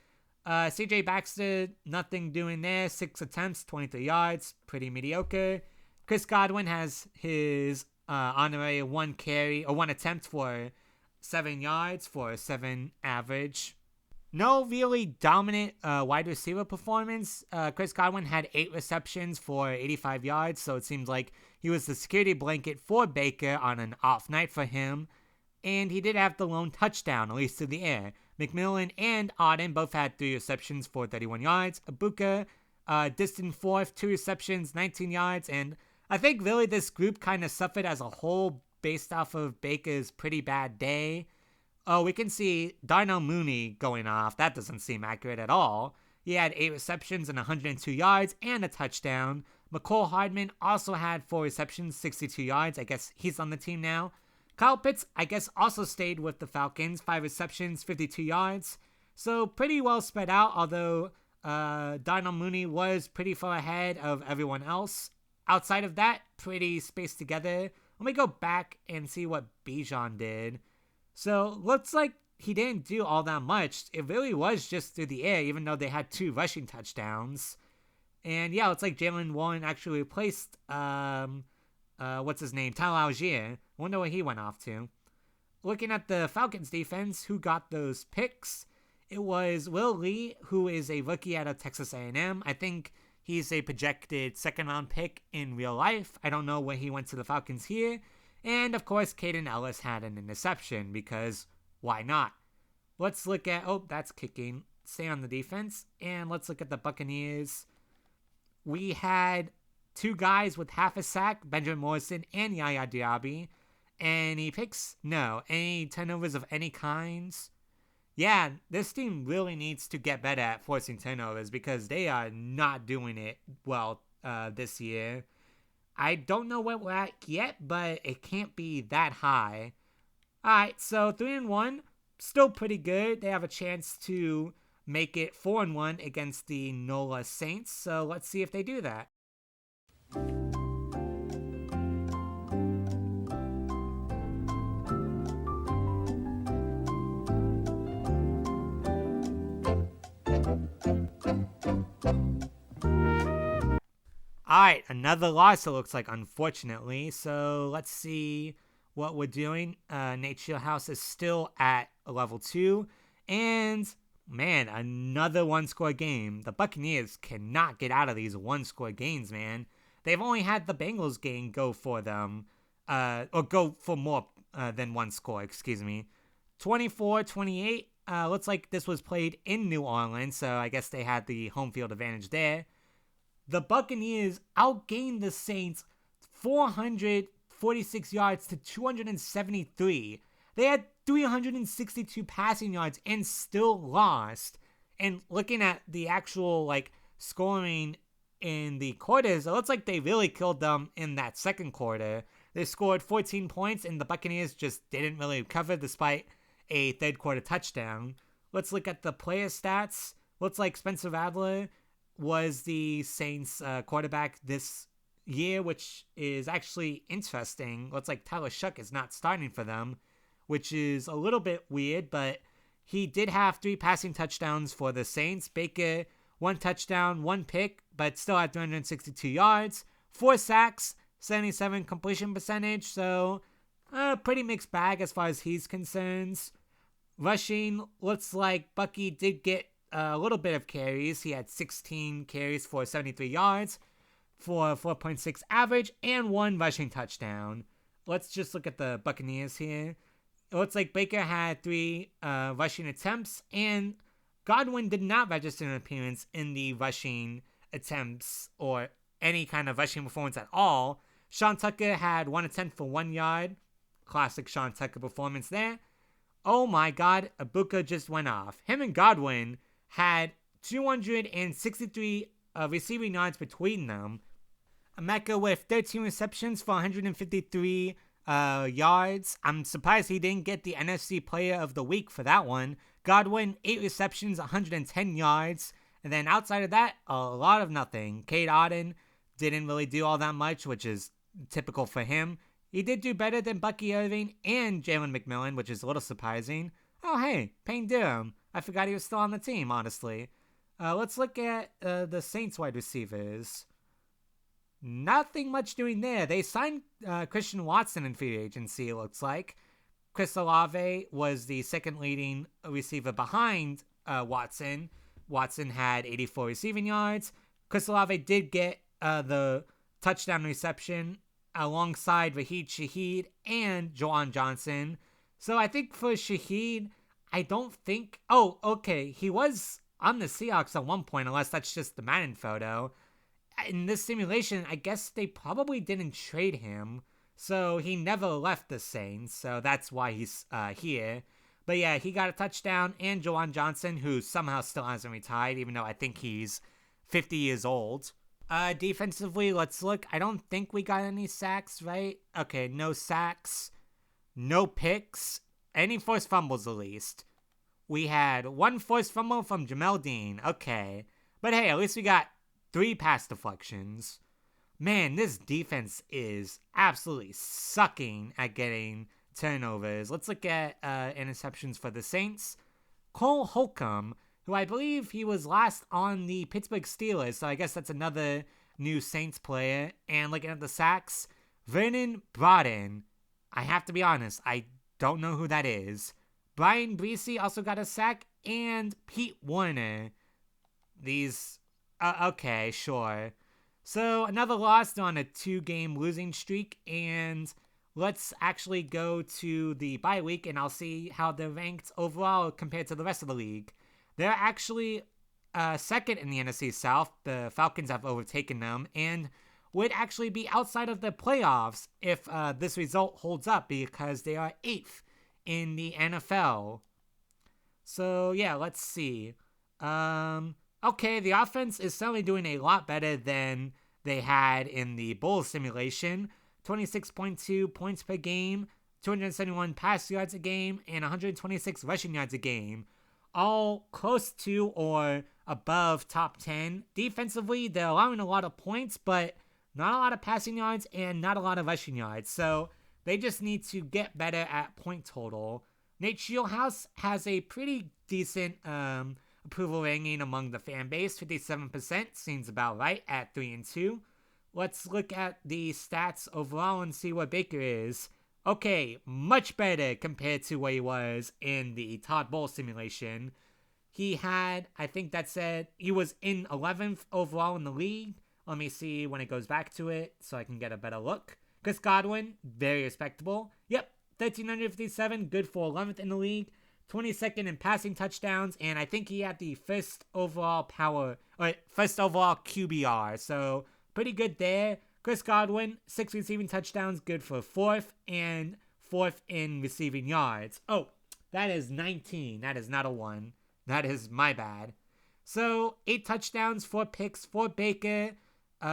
CJ Baxter, nothing doing there. 6 attempts, 23 yards, pretty mediocre. Chris Godwin has his honorary 1 attempt for 7 yards for 7 average. No really dominant wide receiver performance. Chris Godwin had 8 receptions for 85 yards, so it seems like he was the security blanket for Baker on an off night for him. And he did have the lone touchdown, at least to the air. McMillan and Auden both had 3 receptions for 31 yards. Ibuka, distant fourth, 2 receptions, 19 yards. And I think really this group kind of suffered as a whole based off of Baker's pretty bad day. Oh, we can see Darnell Mooney going off. That doesn't seem accurate at all. He had 8 receptions and 102 yards and a touchdown. McCole Hardman also had 4 receptions, 62 yards. I guess he's on the team now. Kyle Pitts, I guess, also stayed with the Falcons. 5 receptions, 52 yards. So pretty well spread out, although Darnell Mooney was pretty far ahead of everyone else. Outside of that, pretty spaced together. Let me go back and see what Bijan did. So looks like he didn't do all that much. It really was just through the air, even though they had 2 rushing touchdowns. And yeah, it's like Jalen Warren actually replaced, what's his name? Tyler Algier. Wonder where he went off to. Looking at the Falcons defense, who got those picks? It was Will Lee, who is a rookie out of Texas A&M. I think he's a projected 2nd-round pick in real life. I don't know where he went to the Falcons here. And of course, Caden Ellis had an interception because why not? Let's look at, oh, that's kicking. Stay on the defense. And let's look at the Buccaneers. We had 2 guys with half a sack, Benjamin Morrison and Yaya Diaby. Any picks? No. Any turnovers of any kinds? Yeah, this team really needs to get better at forcing turnovers because they are not doing it well this year. I don't know what we're at yet, but it can't be that high. Alright, so 3-1, still pretty good. They have a chance to make it 4-1 against the NOLA Saints, so let's see if they do that. Alright, another loss it looks like, unfortunately. So let's see what we're doing. Nate Scheelhaase is still at level 2. And Man, another one-score game. The Buccaneers cannot get out of these one-score games, man. They've only had the Bengals game go for them, or go for more than one score, excuse me. 24-28. Looks like this was played in New Orleans, so I guess they had the home field advantage there. The Buccaneers outgained the Saints 446 yards to 273. They had 362 passing yards and still lost. And looking at the actual scoring in the quarters, it looks like they really killed them in that second quarter. They scored 14 points and the Buccaneers just didn't really recover despite a third quarter touchdown. Let's look at the player stats. Looks like Spencer Rattler was the Saints quarterback this year, which is actually interesting. Looks like Tyler Shuck is not starting for them, which is a little bit weird, but he did have 3 passing touchdowns for the Saints. Baker, 1 touchdown, 1 pick, but still had 362 yards, 4 sacks, 77 completion percentage, so a pretty mixed bag as far as he's concerned. Rushing, looks like Bucky did get a little bit of carries. He had 16 carries for 73 yards for 4.6 average and 1 rushing touchdown. Let's just look at the Buccaneers here. It looks like Baker had 3 rushing attempts, and Godwin did not register an appearance in the rushing attempts or any kind of rushing performance at all. Sean Tucker had 1 attempt for 1 yard. Classic Sean Tucker performance there. Oh my god, Ibuka just went off. Him and Godwin had 263 receiving yards between them. Emeka with 13 receptions for 153 yards. I'm surprised he didn't get the NFC Player of the Week for that one. Godwin, 8 receptions, 110 yards. And then outside of that, a lot of nothing. Cade Otton didn't really do all that much, which is typical for him. He did do better than Bucky Irving and Jalen McMillan, which is a little surprising. Oh, hey, Payne Durham. I forgot he was still on the team, honestly. Let's look at the Saints wide receivers. Nothing much doing there. They signed Christian Watson in free agency, it looks like. Chris Olave was the second leading receiver behind Watson. Watson had 84 receiving yards. Chris Olave did get the touchdown reception alongside Raheed Shaheed and Juwan Johnson. So I think for Shaheed, I don't think... Oh, okay. He was on the Seahawks at one point, unless that's just the Madden photo. In this simulation, I guess they probably didn't trade him. So he never left the Saints. So that's why he's here. But yeah, he got a touchdown. And Juwan Johnson, who somehow still hasn't retired, even though I think he's 50 years old. Defensively, let's look. I don't think we got any sacks, right? Okay, no sacks, no picks, any forced fumbles at least. We had 1 forced fumble from Jamel Dean. Okay. But hey, at least we got 3 pass deflections. Man, this defense is absolutely sucking at getting turnovers. Let's look at interceptions for the Saints. Cole Holcomb, who I believe he was last on the Pittsburgh Steelers, so I guess that's another new Saints player. And looking at the sacks, Vernon Broughton. I have to be honest, I don't know who that is. Brian Breesy also got a sack, and Pete Warner. These, okay, sure. So another loss on a 2-game losing streak, and let's actually go to the bye week, and I'll see how they're ranked overall compared to the rest of the league. They're actually second in the NFC South. The Falcons have overtaken them and would actually be outside of the playoffs if this result holds up because they are 8th in the NFL. So, yeah, let's see. Okay, the offense is certainly doing a lot better than they had in the Bulls simulation. 26.2 points per game, 271 pass yards a game, and 126 rushing yards a game. All close to or above top 10. Defensively, they're allowing a lot of points, but not a lot of passing yards and not a lot of rushing yards. So they just need to get better at point total. Nate Scheelhaase has a pretty decent approval rating among the fan base. 57% seems about right at 3-2. Let's look at the stats overall and see what Baker is. Okay, much better compared to what he was in the Todd Bowles simulation. he had, I think that said, he was in 11th overall in the league. Let me see when it goes back to it so I can get a better look. Chris Godwin, very respectable. Yep, 1,357, good for 11th in the league. 22nd in passing touchdowns, and I think he had the first overall QBR, so pretty good there. Chris Godwin, 6 receiving touchdowns, good for 4th, and 4th in receiving yards. Oh, that is 19. That is not a 1. That is my bad. So, 8 touchdowns, 4 picks for Baker,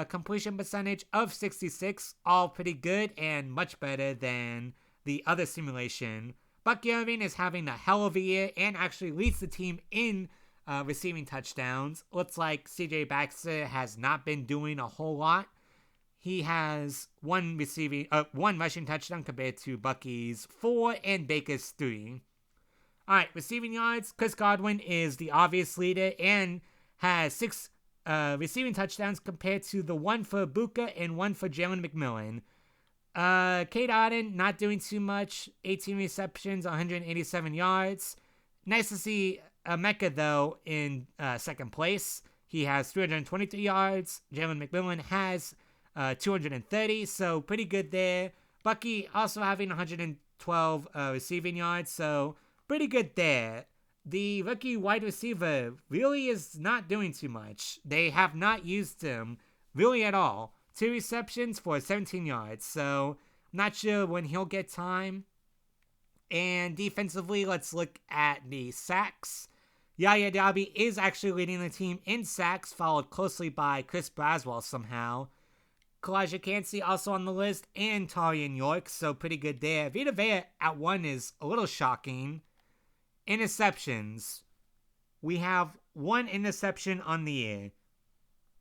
completion percentage of 66, all pretty good and much better than the other simulation. Bucky Irving is having a hell of a year and actually leads the team in receiving touchdowns. Looks like CJ Baxter has not been doing a whole lot. He has one rushing touchdown compared to Bucky's 4 and Baker's 3. All right, receiving yards. Chris Godwin is the obvious leader and has 6 receiving touchdowns compared to the 1 for Buka and 1 for Jalen McMillan. Cade Otton, not doing too much. 18 receptions, 187 yards. Nice to see Mecca, though, in second place. He has 323 yards. Jalen McMillan has 230, so pretty good there. Bucky also having 112 receiving yards, so pretty good there. The rookie wide receiver really is not doing too much. They have not used him really at all. 2 receptions for 17 yards, so not sure when he'll get time. And defensively, let's look at the sacks. Yaya Diaby is actually leading the team in sacks, followed closely by Chris Braswell somehow. Kalijah Kancey also on the list, and Tarian York, so pretty good there. Vita Vea at 1 is a little shocking. Interceptions. We have 1 interception on the year.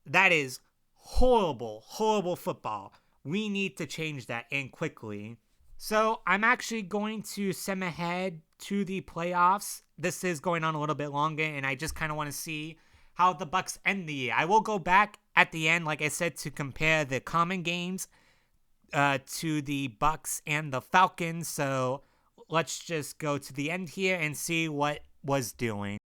That is horrible football. We need to change that, and quickly. So I'm actually going to send ahead to the playoffs. This is going on a little bit longer, and I just kind of want to see how the Bucs end the year. I will go back at the end, like I said, to compare the common games to the Bucs and the Falcons. So let's just go to the end here and see what was doing.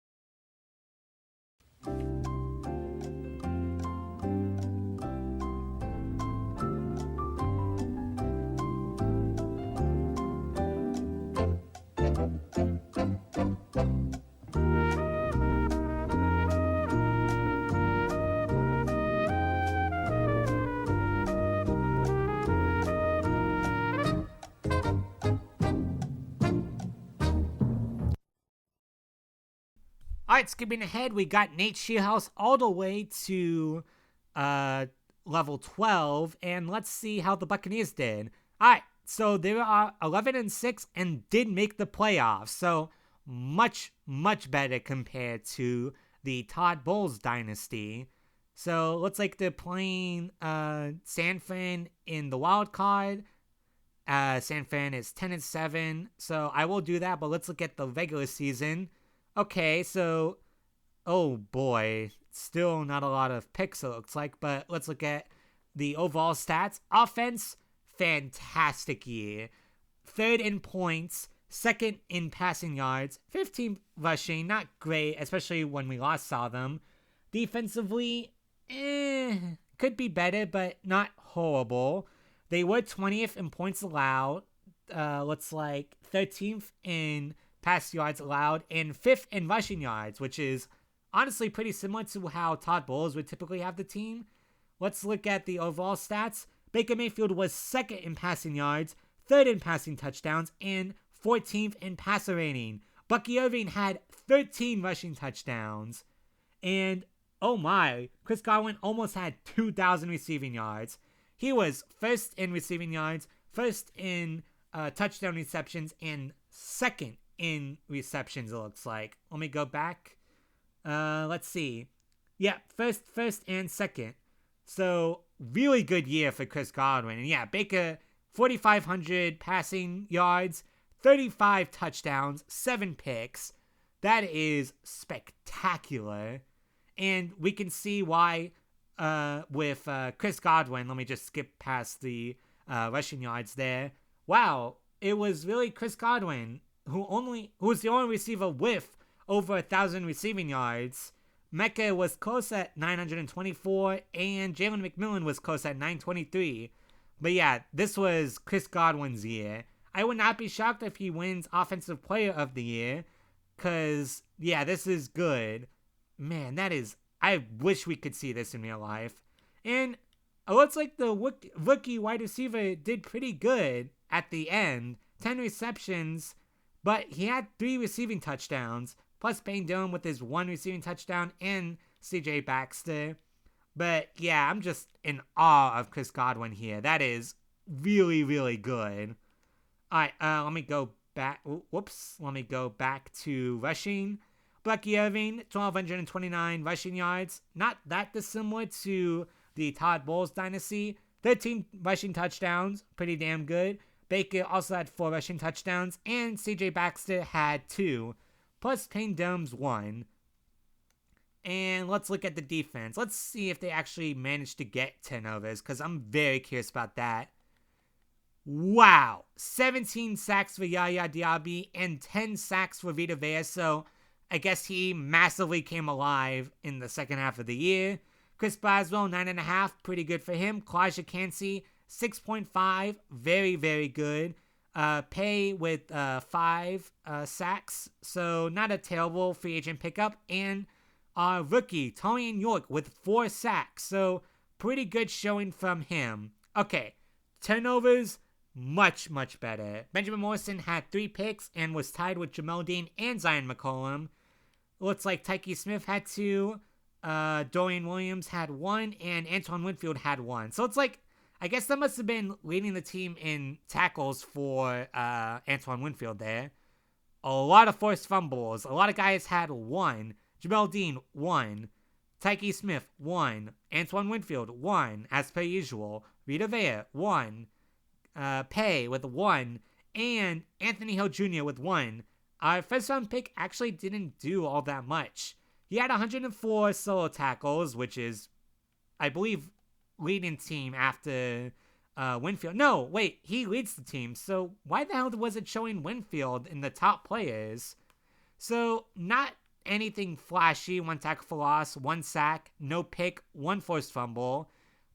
Alright, skipping ahead, we got Nate Scheelhaase all the way to level 12, and let's see how the Buccaneers did. Alright, so they are 11-6 and did make the playoffs, so much better compared to the Todd Bowles dynasty. So looks like they're playing San Fran in the wild card. San Fran is 10-7, so I will do that, but let's look at the regular season. Okay, so, oh boy, still not a lot of picks it looks like, but let's look at the overall stats. Offense, fantastic year. 3rd in points, 2nd in passing yards, 15 rushing, not great, especially when we last saw them. Defensively, could be better, but not horrible. They were 20th in points allowed, looks like 13th in pass yards allowed, and 5th in rushing yards, which is honestly pretty similar to how Todd Bowles would typically have the team. Let's look at the overall stats. Baker Mayfield was 2nd in passing yards, 3rd in passing touchdowns, and 14th in passer rating. Bucky Irving had 13 rushing touchdowns. And, oh my, Chris Godwin almost had 2,000 receiving yards. He was 1st in receiving yards, 1st in touchdown receptions, and 2nd in receptions, it looks like. Let me go back. Let's see. Yeah, first and 2nd. So, really good year for Chris Godwin. And yeah, Baker, 4,500 passing yards, 35 touchdowns, 7 picks. That is spectacular. And we can see why with Chris Godwin. Let me just skip past the rushing yards there. Wow, it was really Chris Godwin who was the only receiver with over 1,000 receiving yards. Mecca was close at 924, and Jalen McMillan was close at 923. But yeah, this was Chris Godwin's year. I would not be shocked if he wins Offensive Player of the Year, because, yeah, this is good. Man, I wish we could see this in real life. And it looks like the rookie wide receiver did pretty good at the end. 10 receptions, but he had 3 receiving touchdowns, plus Payne Dillon with his 1 receiving touchdown and C.J. Baxter. But yeah, I'm just in awe of Chris Godwin here. That is really, really good. All right, let me go back. Let me go back to rushing. Bucky Irving, 1,229 rushing yards. Not that dissimilar to the Todd Bowles dynasty. 13 rushing touchdowns, pretty damn good. Baker also had 4 rushing touchdowns, and C.J. Baxter had 2, plus Payne Dillon's 1. And let's look at the defense. Let's see if they actually managed to get turnovers, because I'm very curious about that. Wow! 17 sacks for Yaya Diaby and 10 sacks for Vita Vea, so I guess he massively came alive in the second half of the year. Chris Boswell, 9.5, pretty good for him. Kalijah Kancey, 6.5, very, very good. Pay with 5 sacks, so not a terrible free agent pickup. And rookie, Torian York, with 4 sacks, so pretty good showing from him. Okay, turnovers, much, much better. Benjamin Morrison had 3 picks and was tied with Jamel Dean and Zion McCollum. Looks like Tyke Smith had 2, Dorian Williams had 1, and Antoine Winfield had 1. So it's like, I guess that must have been leading the team in tackles for Antoine Winfield there. A lot of forced fumbles. A lot of guys had 1. Jamel Dean, 1. Tyke Smith, 1. Antoine Winfield, 1, as per usual. Vita Vea, 1. Pay with 1. And Anthony Hill Jr. with 1. Our first round pick actually didn't do all that much. He had 104 solo tackles, which is, I believe, leading team after Winfield. No, wait, he leads the team. So why the hell was it showing Winfield in the top players? So not anything flashy. 1 tackle for loss, 1 sack, no pick, 1 forced fumble.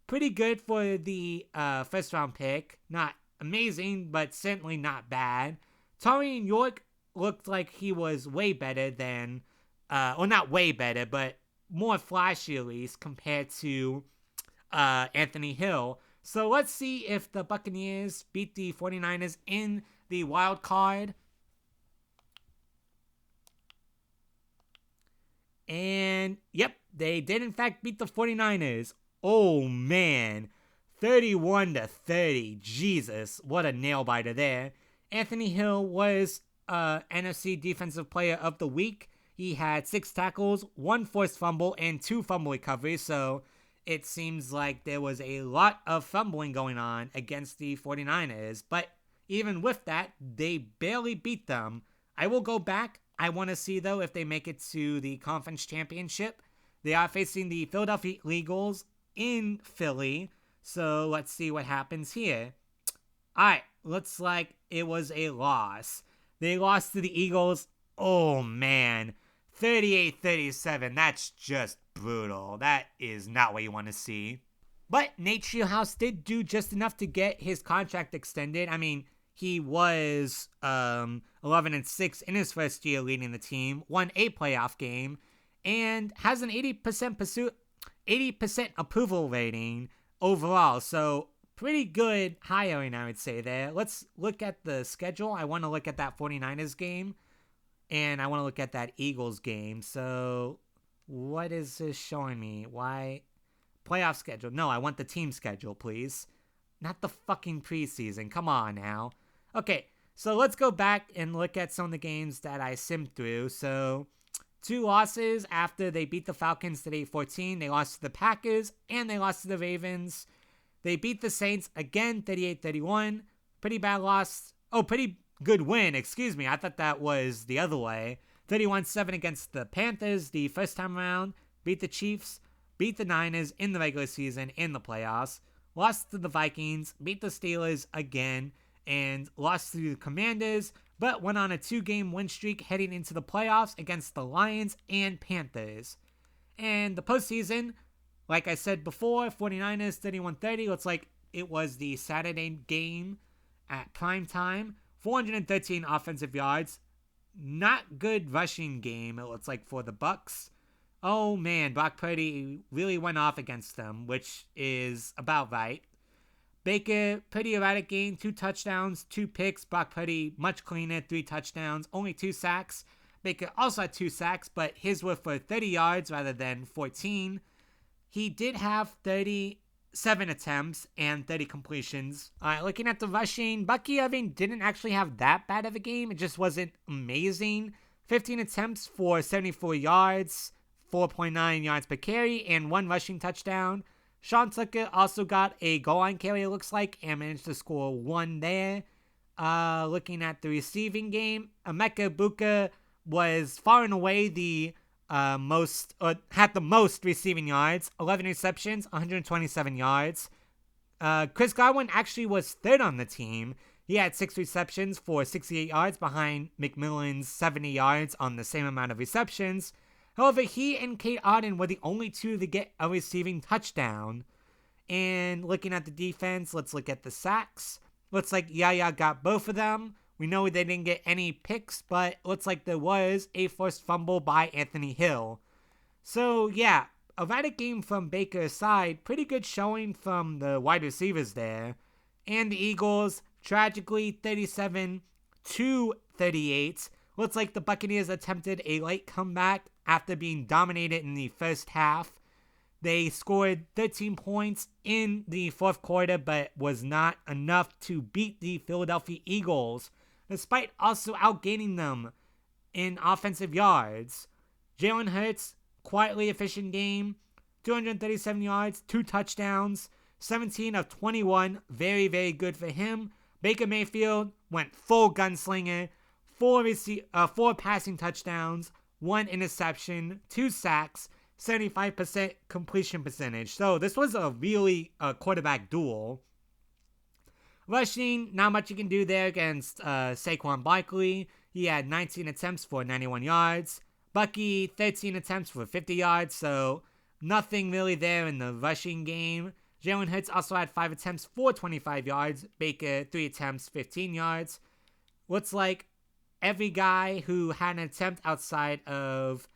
Pretty good for the first round pick. Not amazing, but certainly not bad. Torian York looked like he was way better than, well, not way better, but more flashy at least compared to Anthony Hill. So let's see if the Buccaneers beat the 49ers in the wild card. And yep, they did in fact beat the 49ers. Oh man, 31-30. Jesus, what a nail biter there. Anthony Hill was NFC Defensive Player of the Week. He had 6 tackles, 1 forced fumble, and 2 fumble recoveries. So it seems like there was a lot of fumbling going on against the 49ers. But even with that, they barely beat them. I will go back. I want to see, though, if they make it to the conference championship. They are facing the Philadelphia Eagles in Philly. So let's see what happens here. Alright, looks like it was a loss. They lost to the Eagles. Oh, man. 38-37. That's just brutal. That is not what you want to see. But Nate Scheelhaase did do just enough to get his contract extended. I mean, he was 11-6 in his first year leading the team, won a playoff game, and has an 80% approval rating overall. So pretty good hiring, I would say there. Let's look at the schedule. I want to look at that 49ers game, and I want to look at that Eagles game. So what is this showing me? Why? Playoff schedule. No, I want the team schedule, please. Not the fucking preseason. Come on now. Okay, so let's go back and look at some of the games that I simmed through. So 2 losses after they beat the Falcons today 14. They lost to the Packers and they lost to the Ravens. They beat the Saints again 38-31. Pretty bad loss. Oh, pretty good win. Excuse me. I thought that was the other way. 31-7 against the Panthers the first time around. Beat the Chiefs. Beat the Niners in the regular season in the playoffs. Lost to the Vikings. Beat the Steelers again. And lost to the Commanders. but went on a 2-game win streak heading into the playoffs against the Lions and Panthers. And the postseason, like I said before, 49ers 31-30. Looks like it was the Saturday game at prime time. 413 offensive yards. Not good rushing game, it looks like, for the Bucs. Oh man, Brock Purdy really went off against them, which is about right. Baker, pretty erratic game, 2 touchdowns, 2 picks. Brock Purdy, much cleaner, 3 touchdowns, only 2 sacks. Baker also had 2 sacks, but his were for 30 yards rather than 14. He did have 37 attempts and 30 completions. Looking at the rushing, Bucky Irving didn't actually have that bad of a game. It just wasn't amazing. 15 attempts for 74 yards, 4.9 yards per carry, and 1 rushing touchdown. Sean Tucker also got a goal line carry, it looks like, and managed to score 1 there. Looking at the receiving game, Emeka Buka was far and away the had the most receiving yards, 11 receptions, 127 yards. Chris Godwin actually was third on the team. He had 6 receptions for 68 yards behind McMillan's 70 yards on the same amount of receptions. However, he and Kate Auden were the only 2 to get a receiving touchdown. And looking at the defense, let's look at the sacks. Looks like Yaya got both of them. We know they didn't get any picks, but looks like there was a forced fumble by Anthony Hill. So, yeah, erratic game from Baker's side. Pretty good showing from the wide receivers there. And the Eagles, tragically, 37-38. Looks like the Buccaneers attempted a late comeback after being dominated in the first half. They scored 13 points in the fourth quarter, but was not enough to beat the Philadelphia Eagles, despite also outgaining them in offensive yards. Jalen Hurts, quietly efficient game, 237 yards, 2 touchdowns, 17 of 21, very, very good for him. Baker Mayfield went full gunslinger, 4 passing touchdowns, 1 interception, 2 sacks, 75% completion percentage. So this was a really quarterback duel. Rushing, not much you can do there against Saquon Barkley. He had 19 attempts for 91 yards. Bucky, 13 attempts for 50 yards, so nothing really there in the rushing game. Jalen Hurts also had 5 attempts for 25 yards. Baker, 3 attempts, 15 yards. Looks like every guy who had an attempt outside of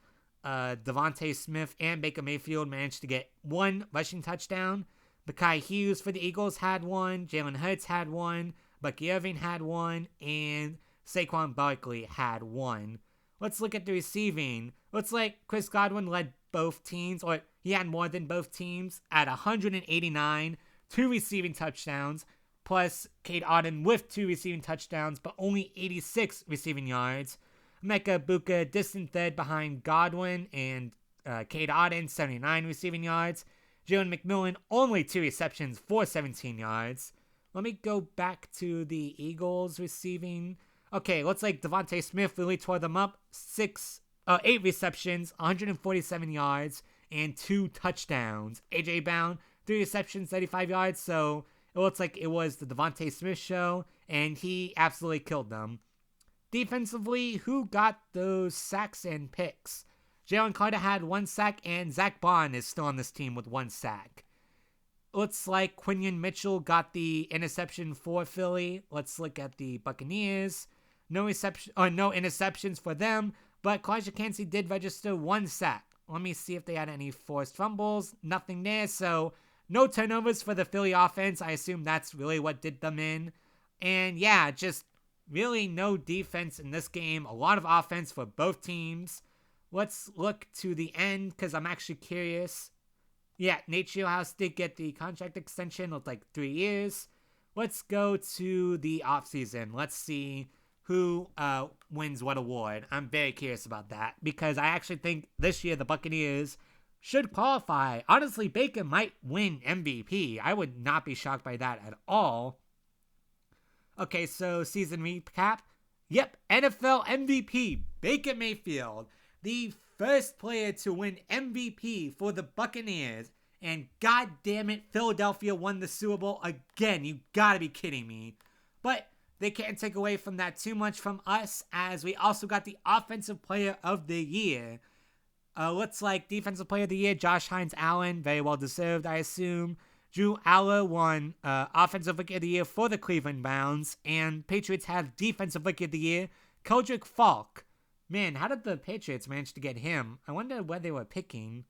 Devontae Smith and Baker Mayfield managed to get 1 rushing touchdown. Mekhi Hughes for the Eagles had 1, Jalen Hurts had 1, Bucky Irving had 1, and Saquon Barkley had 1. Let's look at the receiving. Looks like Chris Godwin led both teams, or he had more than both teams, at 189, 2 receiving touchdowns, plus Kate Auden with 2 receiving touchdowns, but only 86 receiving yards. Emeka Buka distant third behind Godwin and Kate Auden, 79 receiving yards. Jalen McMillan, only 2 receptions for 17 yards. Let me go back to the Eagles receiving. Okay, looks like Devontae Smith really tore them up. 8 receptions, 147 yards, and 2 touchdowns. A.J. Brown, 3 receptions, 35 yards. So it looks like it was the Devontae Smith show, and he absolutely killed them. Defensively, who got those sacks and picks? Jalen Carter had 1 sack, and Zach Bond is still on this team with 1 sack. Looks like Quinion Mitchell got the interception for Philly. Let's look at the Buccaneers. No interceptions for them, but Kalijah Kancey did register 1 sack. Let me see if they had any forced fumbles. Nothing there, so no turnovers for the Philly offense. I assume that's really what did them in. And yeah, just really no defense in this game. A lot of offense for both teams. Let's look to the end, because I'm actually curious. Yeah, Nate Scheelhaase did get the contract extension of 3 years. Let's go to the offseason. Let's see who wins what award. I'm very curious about that, because I actually think this year the Buccaneers should qualify. Honestly, Baker might win MVP. I would not be shocked by that at all. Okay, so season recap. Yep, NFL MVP, Baker Mayfield. The first player to win MVP for the Buccaneers. And god damn it, Philadelphia won the Super Bowl again. You gotta be kidding me. But they can't take away from that too much from us, as we also got the Offensive Player of the Year. Looks like Defensive Player of the Year, Josh Hines-Allen, very well deserved, I assume. Drew Aller won Offensive Rookie of the Year for the Cleveland Browns, and Patriots have Defensive Rookie of the Year, Keldrick Falk. Man, how did the Patriots manage to get him? I wonder what they were picking.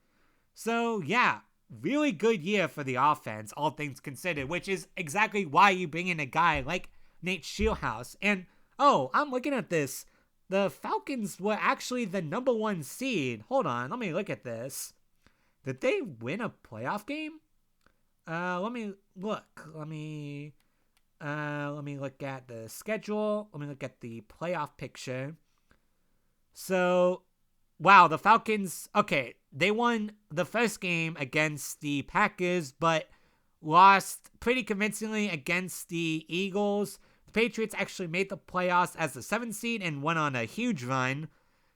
So, yeah, really good year for the offense, all things considered, which is exactly why you bring in a guy like Nate Scheelhaase. And, oh, I'm looking at this. The Falcons were actually the #1 seed. Hold on, let me look at this. Did they win a playoff game? Let me look. Let me look at the schedule. Let me look at the playoff picture. So, wow, the Falcons, okay, they won the first game against the Packers, but lost pretty convincingly against the Eagles. The Patriots actually made the playoffs as the 7th seed and went on a huge run.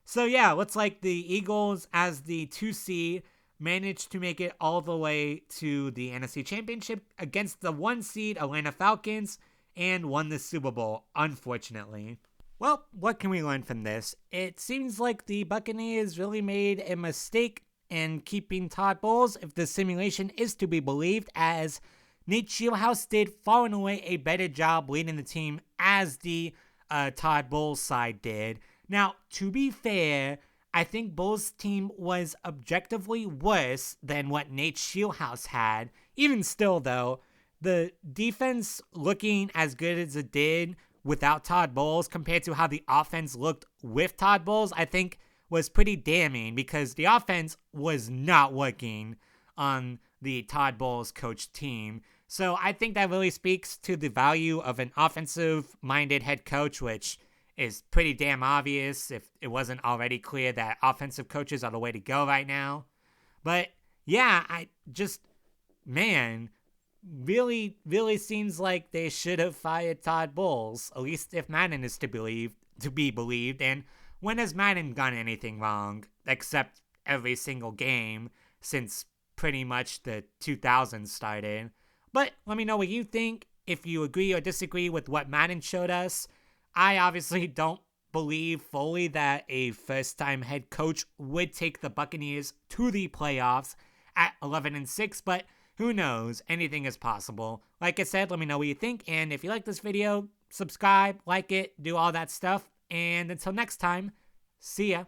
So, yeah, looks like the Eagles, as the 2 seed, managed to make it all the way to the NFC Championship against the 1 seed Atlanta Falcons and won the Super Bowl, unfortunately. Well, what can we learn from this? It seems like the Buccaneers really made a mistake in keeping Todd Bowles, if the simulation is to be believed, as Nate Scheelhaase did far and away a better job leading the team as the Todd Bowles side did. Now, to be fair, I think Bowles' team was objectively worse than what Nate Scheelhaase had. Even still, though, the defense looking as good as it did without Todd Bowles compared to how the offense looked with Todd Bowles, I think was pretty damning, because the offense was not working on the Todd Bowles coach team. So I think that really speaks to the value of an offensive-minded head coach, which is pretty damn obvious if it wasn't already clear that offensive coaches are the way to go right now. But yeah, really seems like they should have fired Todd Bowles, at least if Madden is to be believed. And when has Madden done anything wrong, except every single game since pretty much the 2000s started? But let me know what you think, if you agree or disagree with what Madden showed us. I obviously don't believe fully that a first-time head coach would take the Buccaneers to the playoffs at 11-6, but who knows? Anything is possible. Like I said, let me know what you think, and if you like this video, subscribe, like it, do all that stuff, and until next time, see ya.